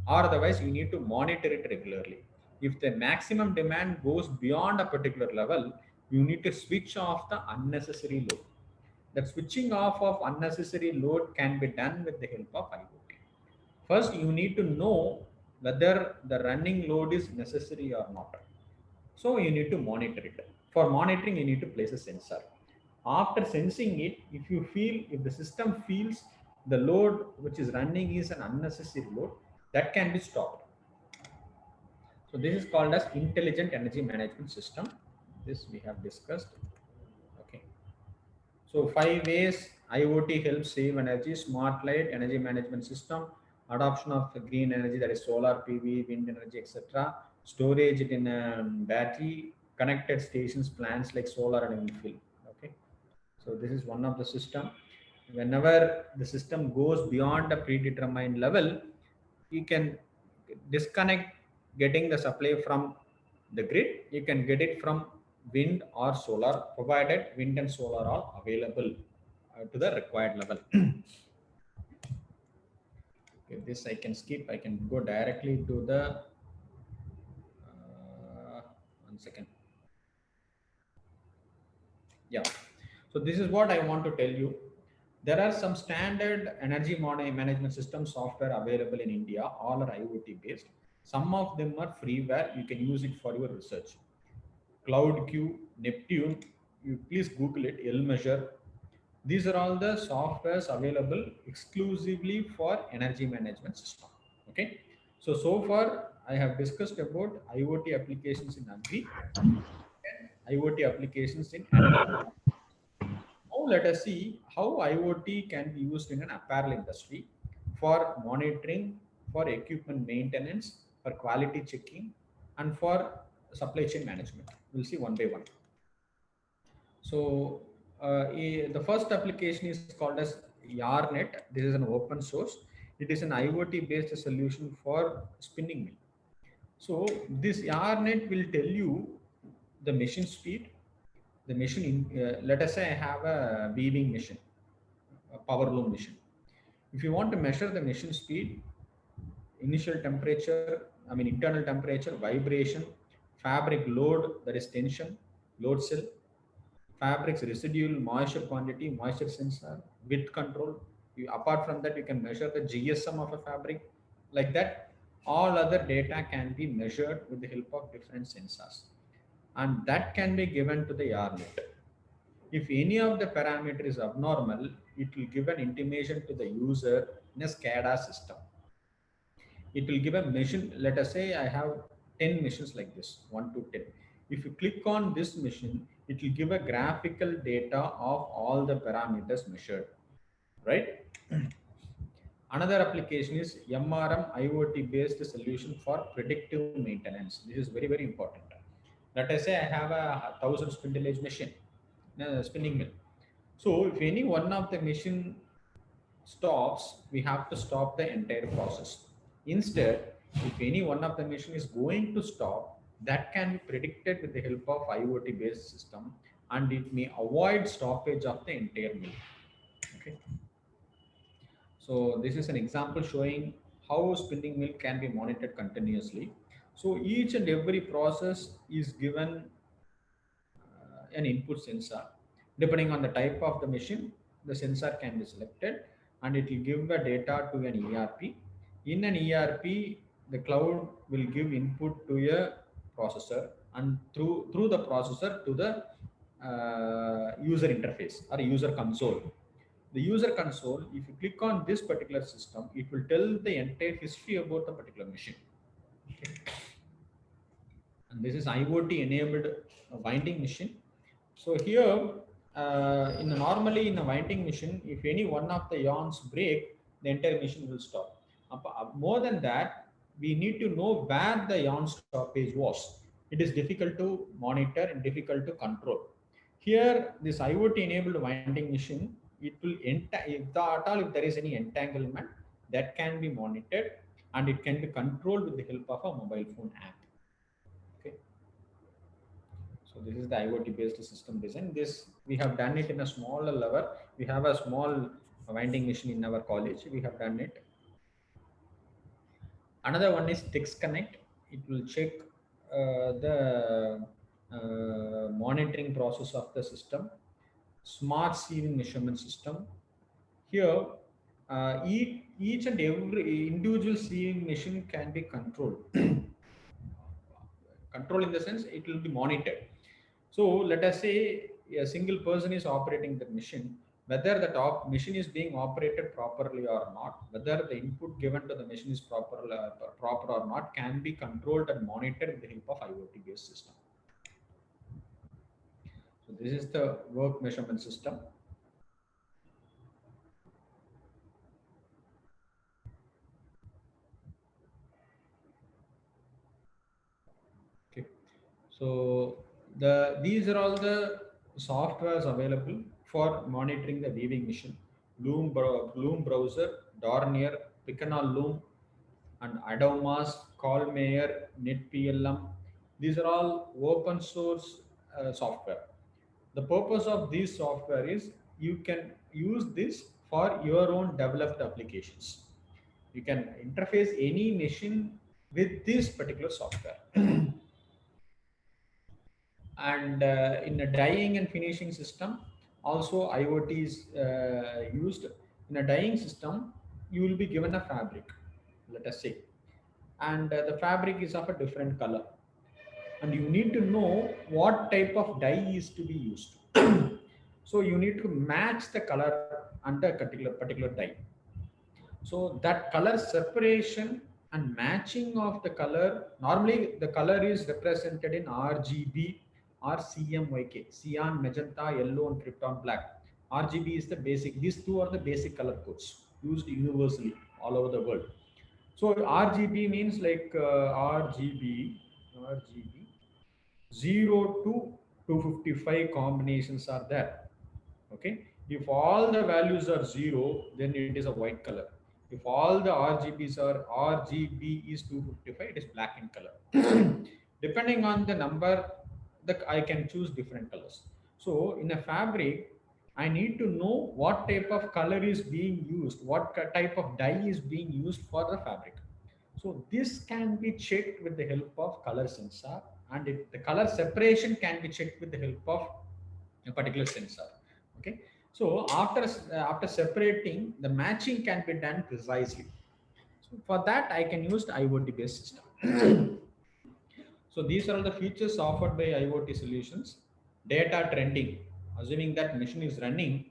or otherwise you need to monitor it regularly. If the maximum demand goes beyond a particular level, you need to switch off the unnecessary load. That switching off of unnecessary load can be done with the help of IoT. First, you need to know whether the running load is necessary or not. So you need to monitor it. For monitoring, you need to place a sensor. After sensing it, if the system feels the load which is running is an unnecessary load, that can be stopped. So this is called as intelligent energy management system. This we have discussed. Okay. So 5 ways IoT helps save energy: smart light, energy management system, adoption of green energy, that is solar PV, wind energy, etc. Storage it in a battery, connected stations, plants like solar and wind field. Okay. So this is one of the system. Whenever the system goes beyond a predetermined level, you can disconnect getting the supply from the grid. You can get it from wind or solar, provided wind and solar are available to the required level. Okay, this I can skip. I can go directly to the 1 second. Yeah. So this is what I want to tell you. There are some standard energy management system software available in India. All are IoT based. Some of them are freeware. You can use it for your research. CloudQ, Neptune, you please Google it, Lmeasure. These are all the softwares available exclusively for energy management system. Okay. So far I have discussed about IoT applications in Agri and IoT applications in energy. Now let us see how IoT can be used in an apparel industry for monitoring, for equipment maintenance, for quality checking, and for supply chain management. We'll see one by one. So the first application is called as Yarnet. This is an open source. It is an IoT based solution for spinning mill. So this Yarnet will tell you the machine speed, the machine, let us say I have a weaving machine, a power loom machine. If you want to measure the machine speed, initial temperature, internal temperature, vibration, fabric load, that is tension, load cell, fabric's residual moisture quantity, moisture sensor, width control. Apart from that, you can measure the GSM of a fabric. Like that, all other data can be measured with the help of different sensors, and that can be given to the Yarnet. If any of the parameter is abnormal, it will give an intimation to the user in a SCADA system. It will give a machine. Let us say I have 10 machines like this, 1 to 10. If you click on this machine, it will give a graphical data of all the parameters measured, right? Another application is MRM, IoT based solution for predictive maintenance. This is very, very important. Let us say I have a 1,000 spindleage machine, spinning mill. So if any one of the machine stops, we have to stop the entire process. Instead, if any one of the machine is going to stop, that can be predicted with the help of IoT based system, and it may avoid stoppage of the entire mill. Okay. So this is an example showing how spinning mill can be monitored continuously. So each and every process is given an input sensor. Depending on the type of the machine, the sensor can be selected, and it will give the data to an ERP. In an ERP, the cloud will give input to a processor, and through the processor to the user interface or user console. The user console, if you click on this particular system, it will tell the entire history about the particular machine. Okay. And this is IoT enabled winding machine. So here, normally in a winding machine, if any one of the yarns break, the entire machine will stop. More than that, we need to know where the yarn stoppage was. It is difficult to monitor and difficult to control. Here, this IoT enabled winding machine, it will if there is any entanglement, that can be monitored, and it can be controlled with the help of a mobile phone app. Okay. So this is the IoT based system design. This we have done it in a smaller level. We have a small winding machine in our college. We have done it. Another one is Text Connect. It will check the monitoring process of the system. Smart sieving measurement system. Here, each and every individual sieving machine can be controlled. Control in the sense it will be monitored. So let us say a single person is operating the machine, whether the top machine is being operated properly or not, whether the input given to the machine is proper or not, can be controlled and monitored with the help of IoT based system. So this is the work measurement system. Okay. So these are all the softwares available for monitoring the weaving machine. Loom browser, Dornier, Picanol Loom, and Adomas, Colmeyer, NetPLM. These are all open source software. The purpose of this software is you can use this for your own developed applications. You can interface any machine with this particular software. And in a dyeing and finishing system, also IoT is used. In a dyeing system, you will be given a fabric, let us say, and the fabric is of a different color, and you need to know what type of dye is to be used. So you need to match the color under a particular dye. So that color separation and matching of the color, normally the color is represented in RGB or CMYK, cyan, magenta, yellow, and krypton black. RGB is the basic, these two are the basic color codes used universally all over the world. So RGB means like RGB 0 to 255 combinations are there. Okay. If all the values are 0, then it is a white color. If all the RGB is 255, it is black in color. Depending on the number, I can choose different colors. So in a fabric, I need to know what type of color is being used, what type of dye is being used for the fabric. So this can be checked with the help of color sensor, and the color separation can be checked with the help of a particular sensor. Okay. So after separating, the matching can be done precisely. So for that, I can use the IoT based system. So these are all the features offered by IoT solutions. Data trending, assuming that machine is running,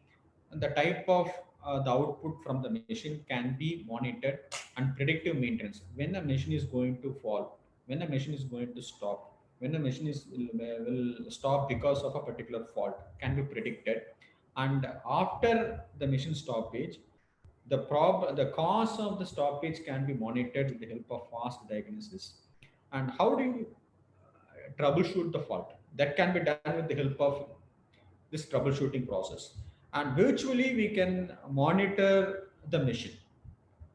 the type of the output from the machine can be monitored, and predictive maintenance, when the machine is going to fall, when the machine is going to stop, when the machine will stop because of a particular fault, can be predicted. And after the machine stoppage, the cause of the stoppage can be monitored with the help of fast diagnosis. And how do you troubleshoot the fault? That can be done with the help of this troubleshooting process. And virtually we can monitor the machine.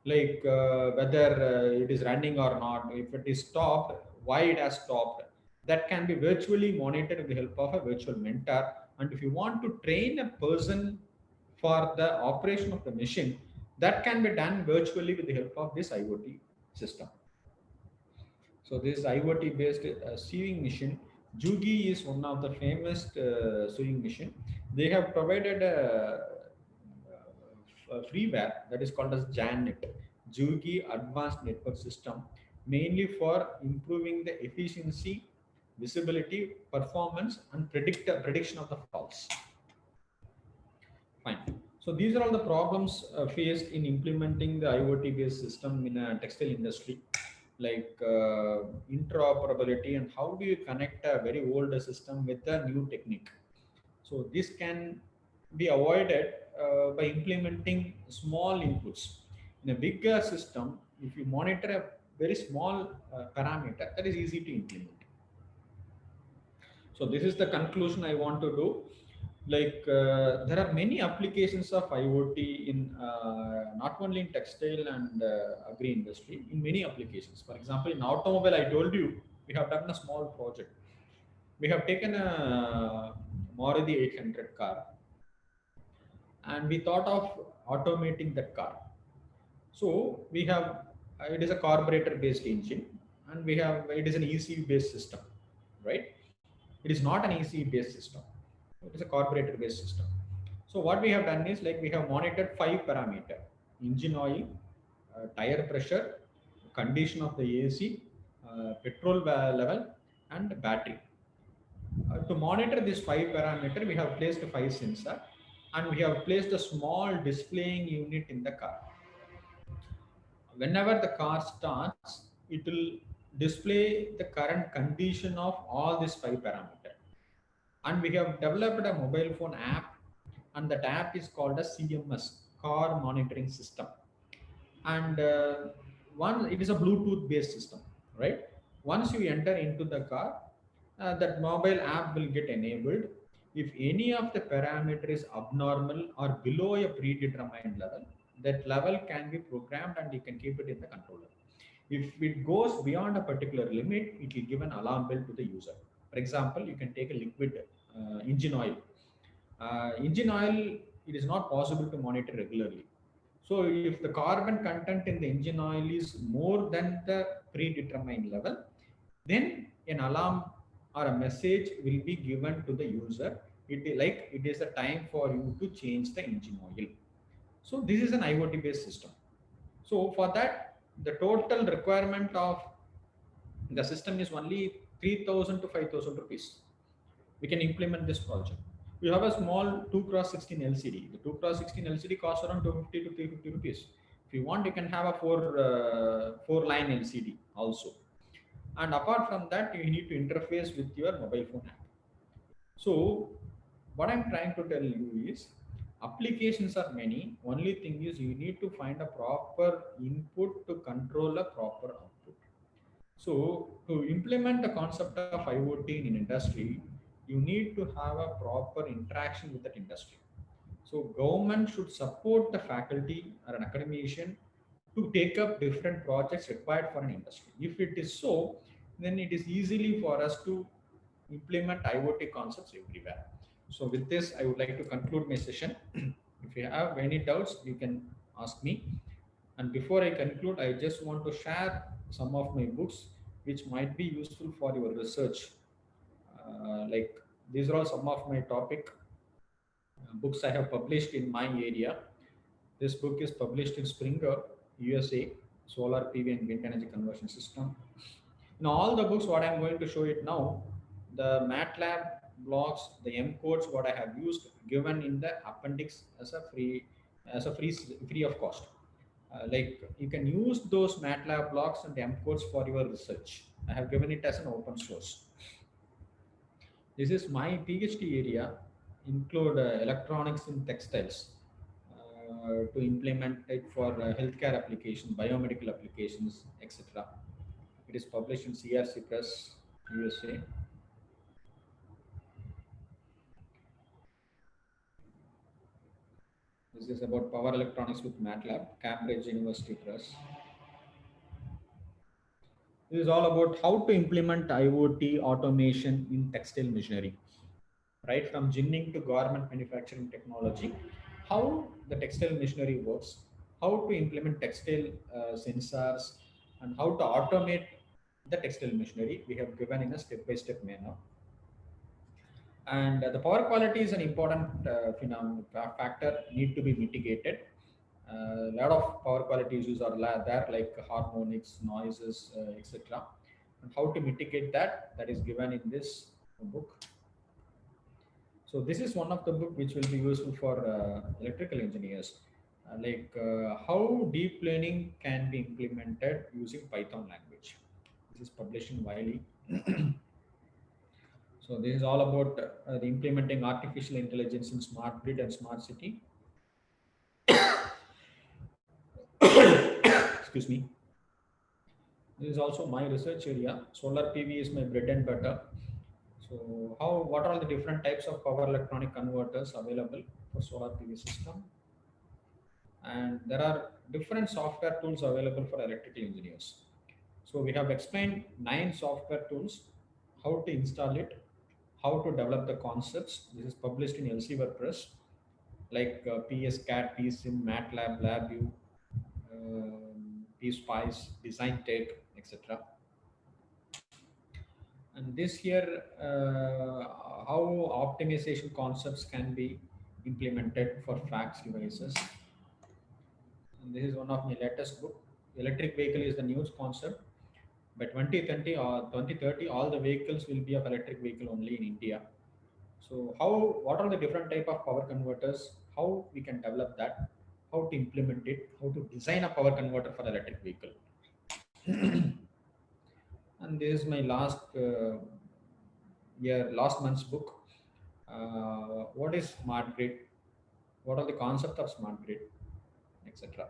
like whether it is running or not, if it is stopped, why it has stopped. That can be virtually monitored with the help of a virtual mentor. And if you want to train a person for the operation of the machine, that can be done virtually with the help of this IoT system. So this IoT based sewing machine, Jugi is one of the famous sewing machine. They have provided a freeware that is called as JANNet, Jugi Advanced Network System, mainly for improving the efficiency, visibility, performance, and prediction of the faults. Fine. So these are all the problems faced in implementing the IoT based system in a textile industry, like interoperability and how do you connect a very old system with a new technique. So this can be avoided by implementing small inputs. In a bigger system, if you monitor a very small parameter, that is easy to implement. So this is the conclusion I want to do. Like there are many applications of IoT in not only in textile and agri industry, in many applications. For example, in automobile, I told you we have done a small project. We have taken a Maruti 800 car and we thought of automating that car. So we have it is a carburetor based engine and we have it is an ECU based system, right? It is not an ECU based system. It is a carburetor based system. So what we have done is like we have monitored 5 parameters: engine oil, tire pressure, condition of the AC, petrol level, and battery. To monitor these 5 parameters, we have placed 5 sensors and we have placed a small displaying unit in the car. Whenever the car starts, it will display the current condition of all these 5 parameters. And we have developed a mobile phone app, and that app is called a CMS, Car Monitoring System. And one, it is a Bluetooth based system, right? Once you enter into the car, that mobile app will get enabled. If any of the parameter is abnormal or below a predetermined level, that level can be programmed and you can keep it in the controller. If it goes beyond a particular limit, it will give an alarm bell to the user. For example, you can take a liquid engine oil. Engine oil, it is not possible to monitor regularly. So if the carbon content in the engine oil is more than the predetermined level, then an alarm or a message will be given to the user. It is a time for you to change the engine oil. So this is an IoT based system. So for that, the total requirement of the system is only 3,000 to 5,000 rupees. We can implement this project. We have a small 2x16 LCD. The 2x16 LCD costs around 250 to 350 rupees. If you want, you can have a four line LCD also. And apart from that, you need to interface with your mobile phone app. So what I'm trying to tell you is applications are many. Only thing is you need to find a proper input to control a proper output. So to implement the concept of IoT in an industry, you need to have a proper interaction with that industry. So government should support the faculty or an academician to take up different projects required for an industry. If it is so, then it is easily for us to implement IoT concepts everywhere. So with this, I would like to conclude my session. If you have any doubts, you can ask me. And before I conclude, I just want to share some of my books which might be useful for your research. Like these are all some of my topic books I have published in my area. This book is published in Springer, USA, Solar PV and Wind Energy Conversion System. In all the books, what I'm going to show it now, the MATLAB blocks, the M codes, what I have used, given in the appendix as a free of cost. Like you can use those MATLAB blocks and M codes for your research. I have given it as an open source. This is my PhD area, include electronics in textiles to implement it for healthcare applications, biomedical applications, etc. It is published in CRC Press, USA. This is about power electronics with MATLAB, Cambridge University Press. This is all about how to implement IoT automation in textile machinery, right from ginning to garment manufacturing technology, how the textile machinery works, how to implement textile sensors, and how to automate the textile machinery. We have given in a step-by-step manner. And the power quality is an important factor, need to be mitigated. A lot of power quality issues are there, like harmonics, noises, etc. And how to mitigate that is given in this book. So this is one of the book which will be useful for electrical engineers, how deep learning can be implemented using Python language. This is published in Wiley. So this is all about the implementing artificial intelligence in smart grid and smart city. Excuse me. This is also my research area. Solar PV is my bread and butter. So what are the different types of power electronic converters available for solar PV system? And there are different software tools available for electrical engineers. So we have explained 9 software tools, how to install it, how to develop the concepts. This is published in Elsevier Press, like PSCAD, PSIM, MATLAB, LabVIEW, PSpice, DesignTech, etc. And this here, how optimization concepts can be implemented for fax devices. And this is one of my latest book. Electric vehicle is the new concept. By 2020 or 2030, all the vehicles will be of electric vehicle only in India. So what are the different type of power converters? How we can develop that? How to implement it? How to design a power converter for electric vehicle? And this is my last month's book. What is smart grid? What are the concepts of smart grid, etc.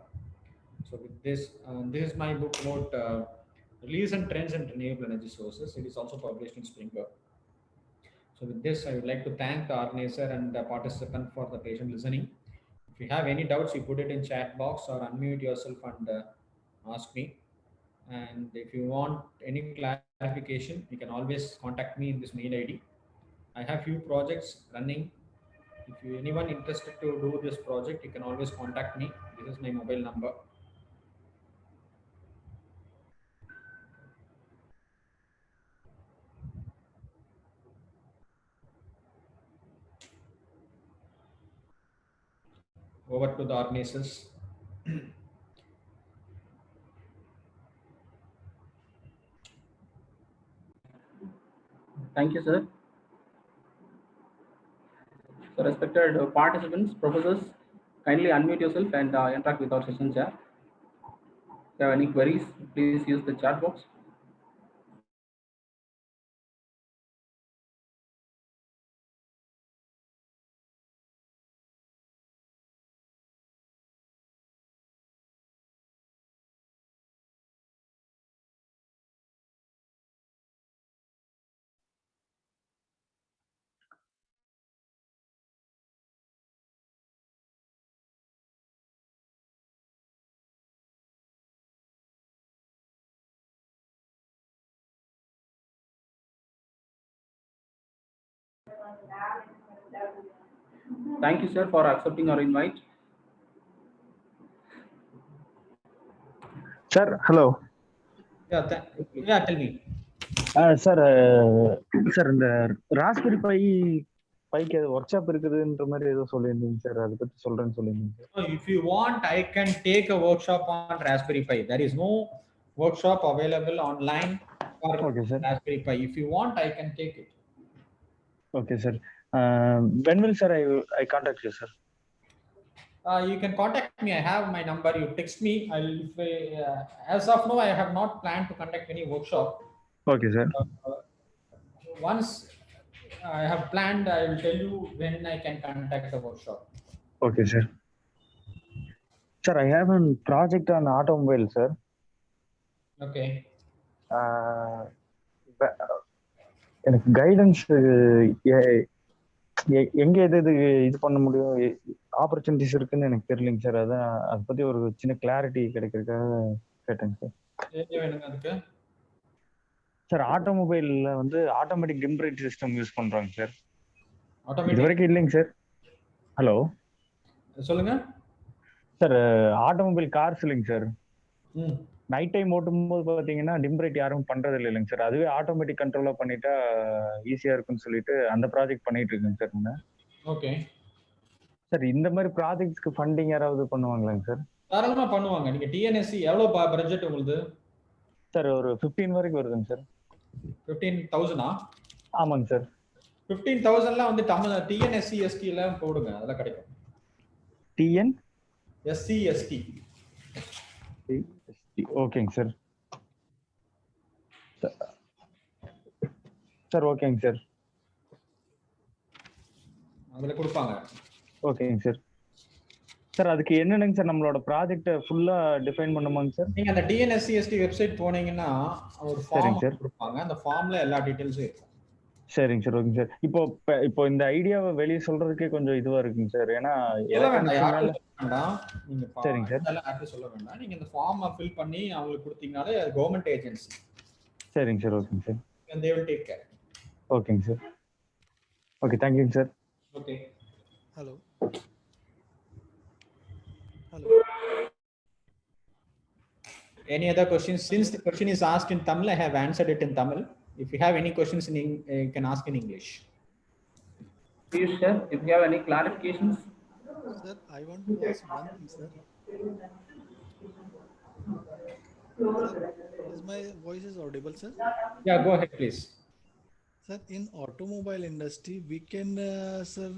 So with this, this is my book about release and trends in renewable energy sources. It is also published in Springer. So with this, I would like to thank the organizer and the participant for the patient listening. If you have any doubts, you put it in chat box or unmute yourself and ask me. And if you want any clarification, you can always contact me in this mail ID. I have few projects running. If anyone interested to do this project, you can always contact me. This is my mobile number. Over to the organizers. Thank you, sir. So, respected participants, professors, kindly unmute yourself and interact with our session chat. If you have any queries, please use the chat box. Thank you, sir, for accepting our invite. Sir, hello. Yeah, tell me. Sir, இந்த raspberry bike work shop இருக்குதுன்ற மாதிரி ஏதோ சொல்லியிருந்தீங்க sir, அதை பத்தி சொல்றேன்னு சொல்லியிருந்தீங்க sir. If you want, I can take a workshop on Raspberry Pi. There is no workshop available online for Raspberry Pi. If you want, I can take it. Okay, sir. When will, sir, I contact you, sir? You can contact me. I have my number. You text me. As of now, I have not planned to conduct any workshop. Okay, sir. Once I have planned, I will tell you when I can conduct the workshop. Okay, sir. Sir, I have a project on automobile, sir. Okay. எனக்கு guidance எங்க இது பண்ண முடியும், opportunities இருக்குன்னு எனக்கு தெரியலைங்க sir. அதான் அதை பத்தி ஒரு சின்ன கிளாரிட்டி கிடைக்கிறதுக்காக கேட்டேங்க சார். என்ன வேணுங்க அதுக்கு? சார் ஆட்டோமொபைல்ல வந்து automatic dim bright system use பண்றாங்க சார். இது ஆட்டோமேட்டிக் வரைக்கும் இல்லைங்க சார். ஹலோ சொல்லுங்க. சார், ஆட்டோமொபைல் கார்ஸ் இல்லைங்க சார். ம் நைட் டைம் ஓட்டும்போது பார்த்தீங்கன்னா டிம் பிரைட் யாரும் பண்றது இல்லைங்க சார். அதுவே ஆட்டோமேட்டிக் கண்ட்ரோலா பண்ணிட்டா ஈஸியா இருக்குன்னு சொல்லிட்டு அந்த ப்ராஜெக்ட் பண்ணிட்டு இருக்கேங்க சார் நான். ஓகே. சார் இந்த மாதிரி ப்ராஜெக்ட்ஸ்க்கு ஃபண்டிங் யாராவது பண்ணுவாங்களாங்க சார்? தாராளமா பண்ணுவாங்க. நீங்க டிஎன்எஸ்சி எவ்வளோ பட்ஜெட் உங்களுக்கு? சார் ஒரு 15 வரைக்கும் வருதுங்க சார். 15,000 ஆமாங்க சார். 15,000லாம் வந்து தமிழ் டிஎன்எஸ்சி எஸ்டி எல்லாம் போடுங்க, அதெல்லாம் கிடைக்கும். TN SC ST. ஓகேங்க சார். சார் ஓகேங்க சார். அதுல கொடுப்பாங்க. ஓகேங்க சார். சார் அதுக்கு என்னென்னங்க சார் நம்மளோட ப்ராஜெக்ட்டை ஃபுல்லா டிஃபைன் பண்ணுமாங்க சார்? நீங்க அந்த டிஎன்எஸ்சி எஸ்டி வெப்சைட் போனீங்கன்னா ஒரு ஃபார்ம் சரிங்க சார். கொடுப்பாங்க. அந்த ஃபார்ம்ல எல்லா டீடைல்ஸும் இருக்கும். சரிங்க சார். ஓகேங்க சார். இப்போ இந்த ஐடியாவை வெளியே சொல்றதுக்கே கொஞ்சம் இதுவா இருக்குங்க சார். ஏன்னா சொல்ல வேண்டாம், electronics யாரும் மேல- சொல்ல வேண்டாம். நீங்க சரிங்க சார். அதெல்லாம் யார்ட்டும் சொல்ல வேண்டாம். நீங்க இந்த ஃபார்மை ஃபில் பண்ணி அவங்களுக்கு கொடுத்தீங்கனாலே அது கவர்மெண்ட் ஏஜென்சி. சரிங்க சார். ஓகேங்க sir. and they will take care. ஓகேங்க சார். ஓகே, தேங்க்யூங்க sir. Okay. Hello. Hello. Any other questions? Since the question is asked in Tamil, I have answered it in Tamil. If you have any questions in you can ask in English. Please, sir, if you have any clarifications. Sir, I want to ask one thing, sir. Sir, is my voice is audible, sir? Yeah, go ahead, please. Sir, in automobile industry, we can, sir,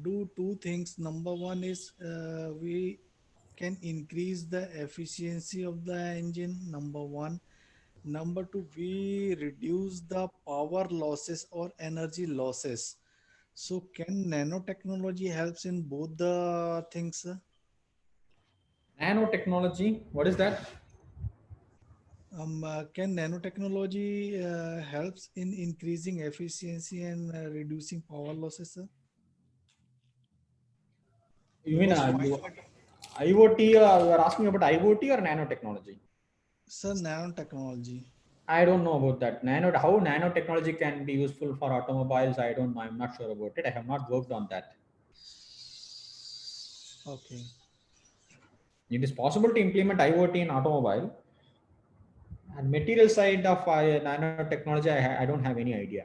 do two things. Number one is we can increase the efficiency of the engine. Number one. Number two, we reduce the power losses or energy losses. So can nanotechnology helps in both the things, sir? Nanotechnology, what is that? Can nanotechnology helps in increasing efficiency and reducing power losses, sir? You mean IoT? You are asking about IoT or nanotechnology? Sir, nanotechnology. I don't know about that. How nanotechnology can be useful for automobiles? I don't know. I'm not sure about it. I have not worked on that. Okay. It is possible to implement IoT in automobile. And material side of nanotechnology, I don't have any idea.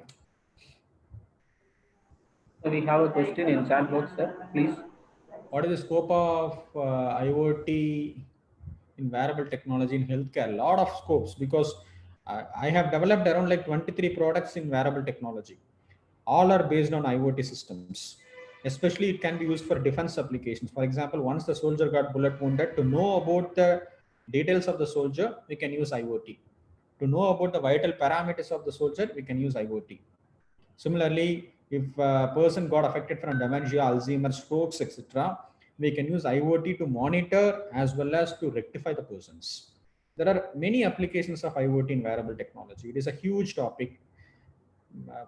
So we have a question in chat box, sir. Please. What is the scope of IoT in wearable technology in healthcare? A lot of scopes, because I have developed around like 23 products in wearable technology. All are based on IoT systems. Especially it can be used for defense applications. For example, once the soldier got bullet wounded, to know about the details of the soldier, we can use IoT. To know about the vital parameters of the soldier, we can use IoT. Similarly, if a person got affected from dementia, Alzheimer's, strokes, etc., we can use IoT to monitor as well as to rectify the persons. There are many applications of IoT in wearable technology. It is a huge topic.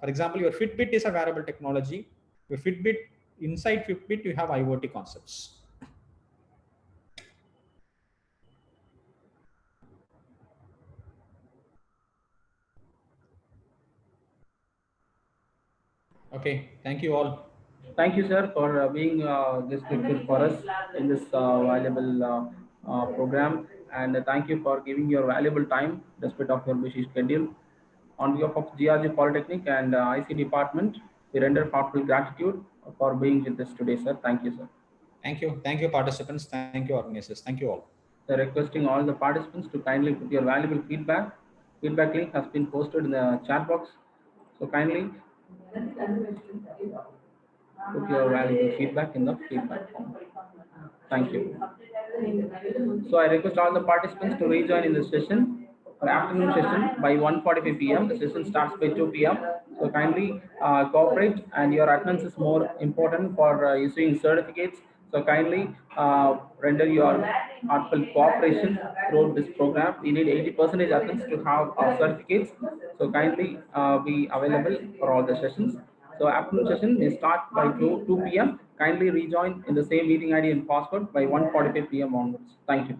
For example, your Fitbit is a wearable technology. Your Fitbit, inside Fitbit, you have IoT concepts. Okay, thank you all. Thank you, sir, for being this good for us in this valuable program, and thank you for giving your valuable time despite of your busy schedule. On behalf of GRG Polytechnic and IC department, we render heartfelt gratitude for being with us today, sir. Thank you, sir. Thank you, participants. Thank you, organizers. Thank you all. So requesting all the participants to kindly put your valuable feedback. Feedback link has been posted in the chat box. So kindly put your valuable feedback in the feedback form. Thank you. So I request all the participants to rejoin in the session, or afternoon session by 1:45 p.m. The session starts by 2 p.m. So kindly cooperate, and your attendance is more important for issuing certificates. So kindly render your heartfelt cooperation throughout this program. We need 80% attendance to have our certificates. So kindly be available for all the sessions. So afternoon session may start by 2 p.m. Kindly rejoin in the same meeting ID and password by 1:45 p.m. onwards. Thank you.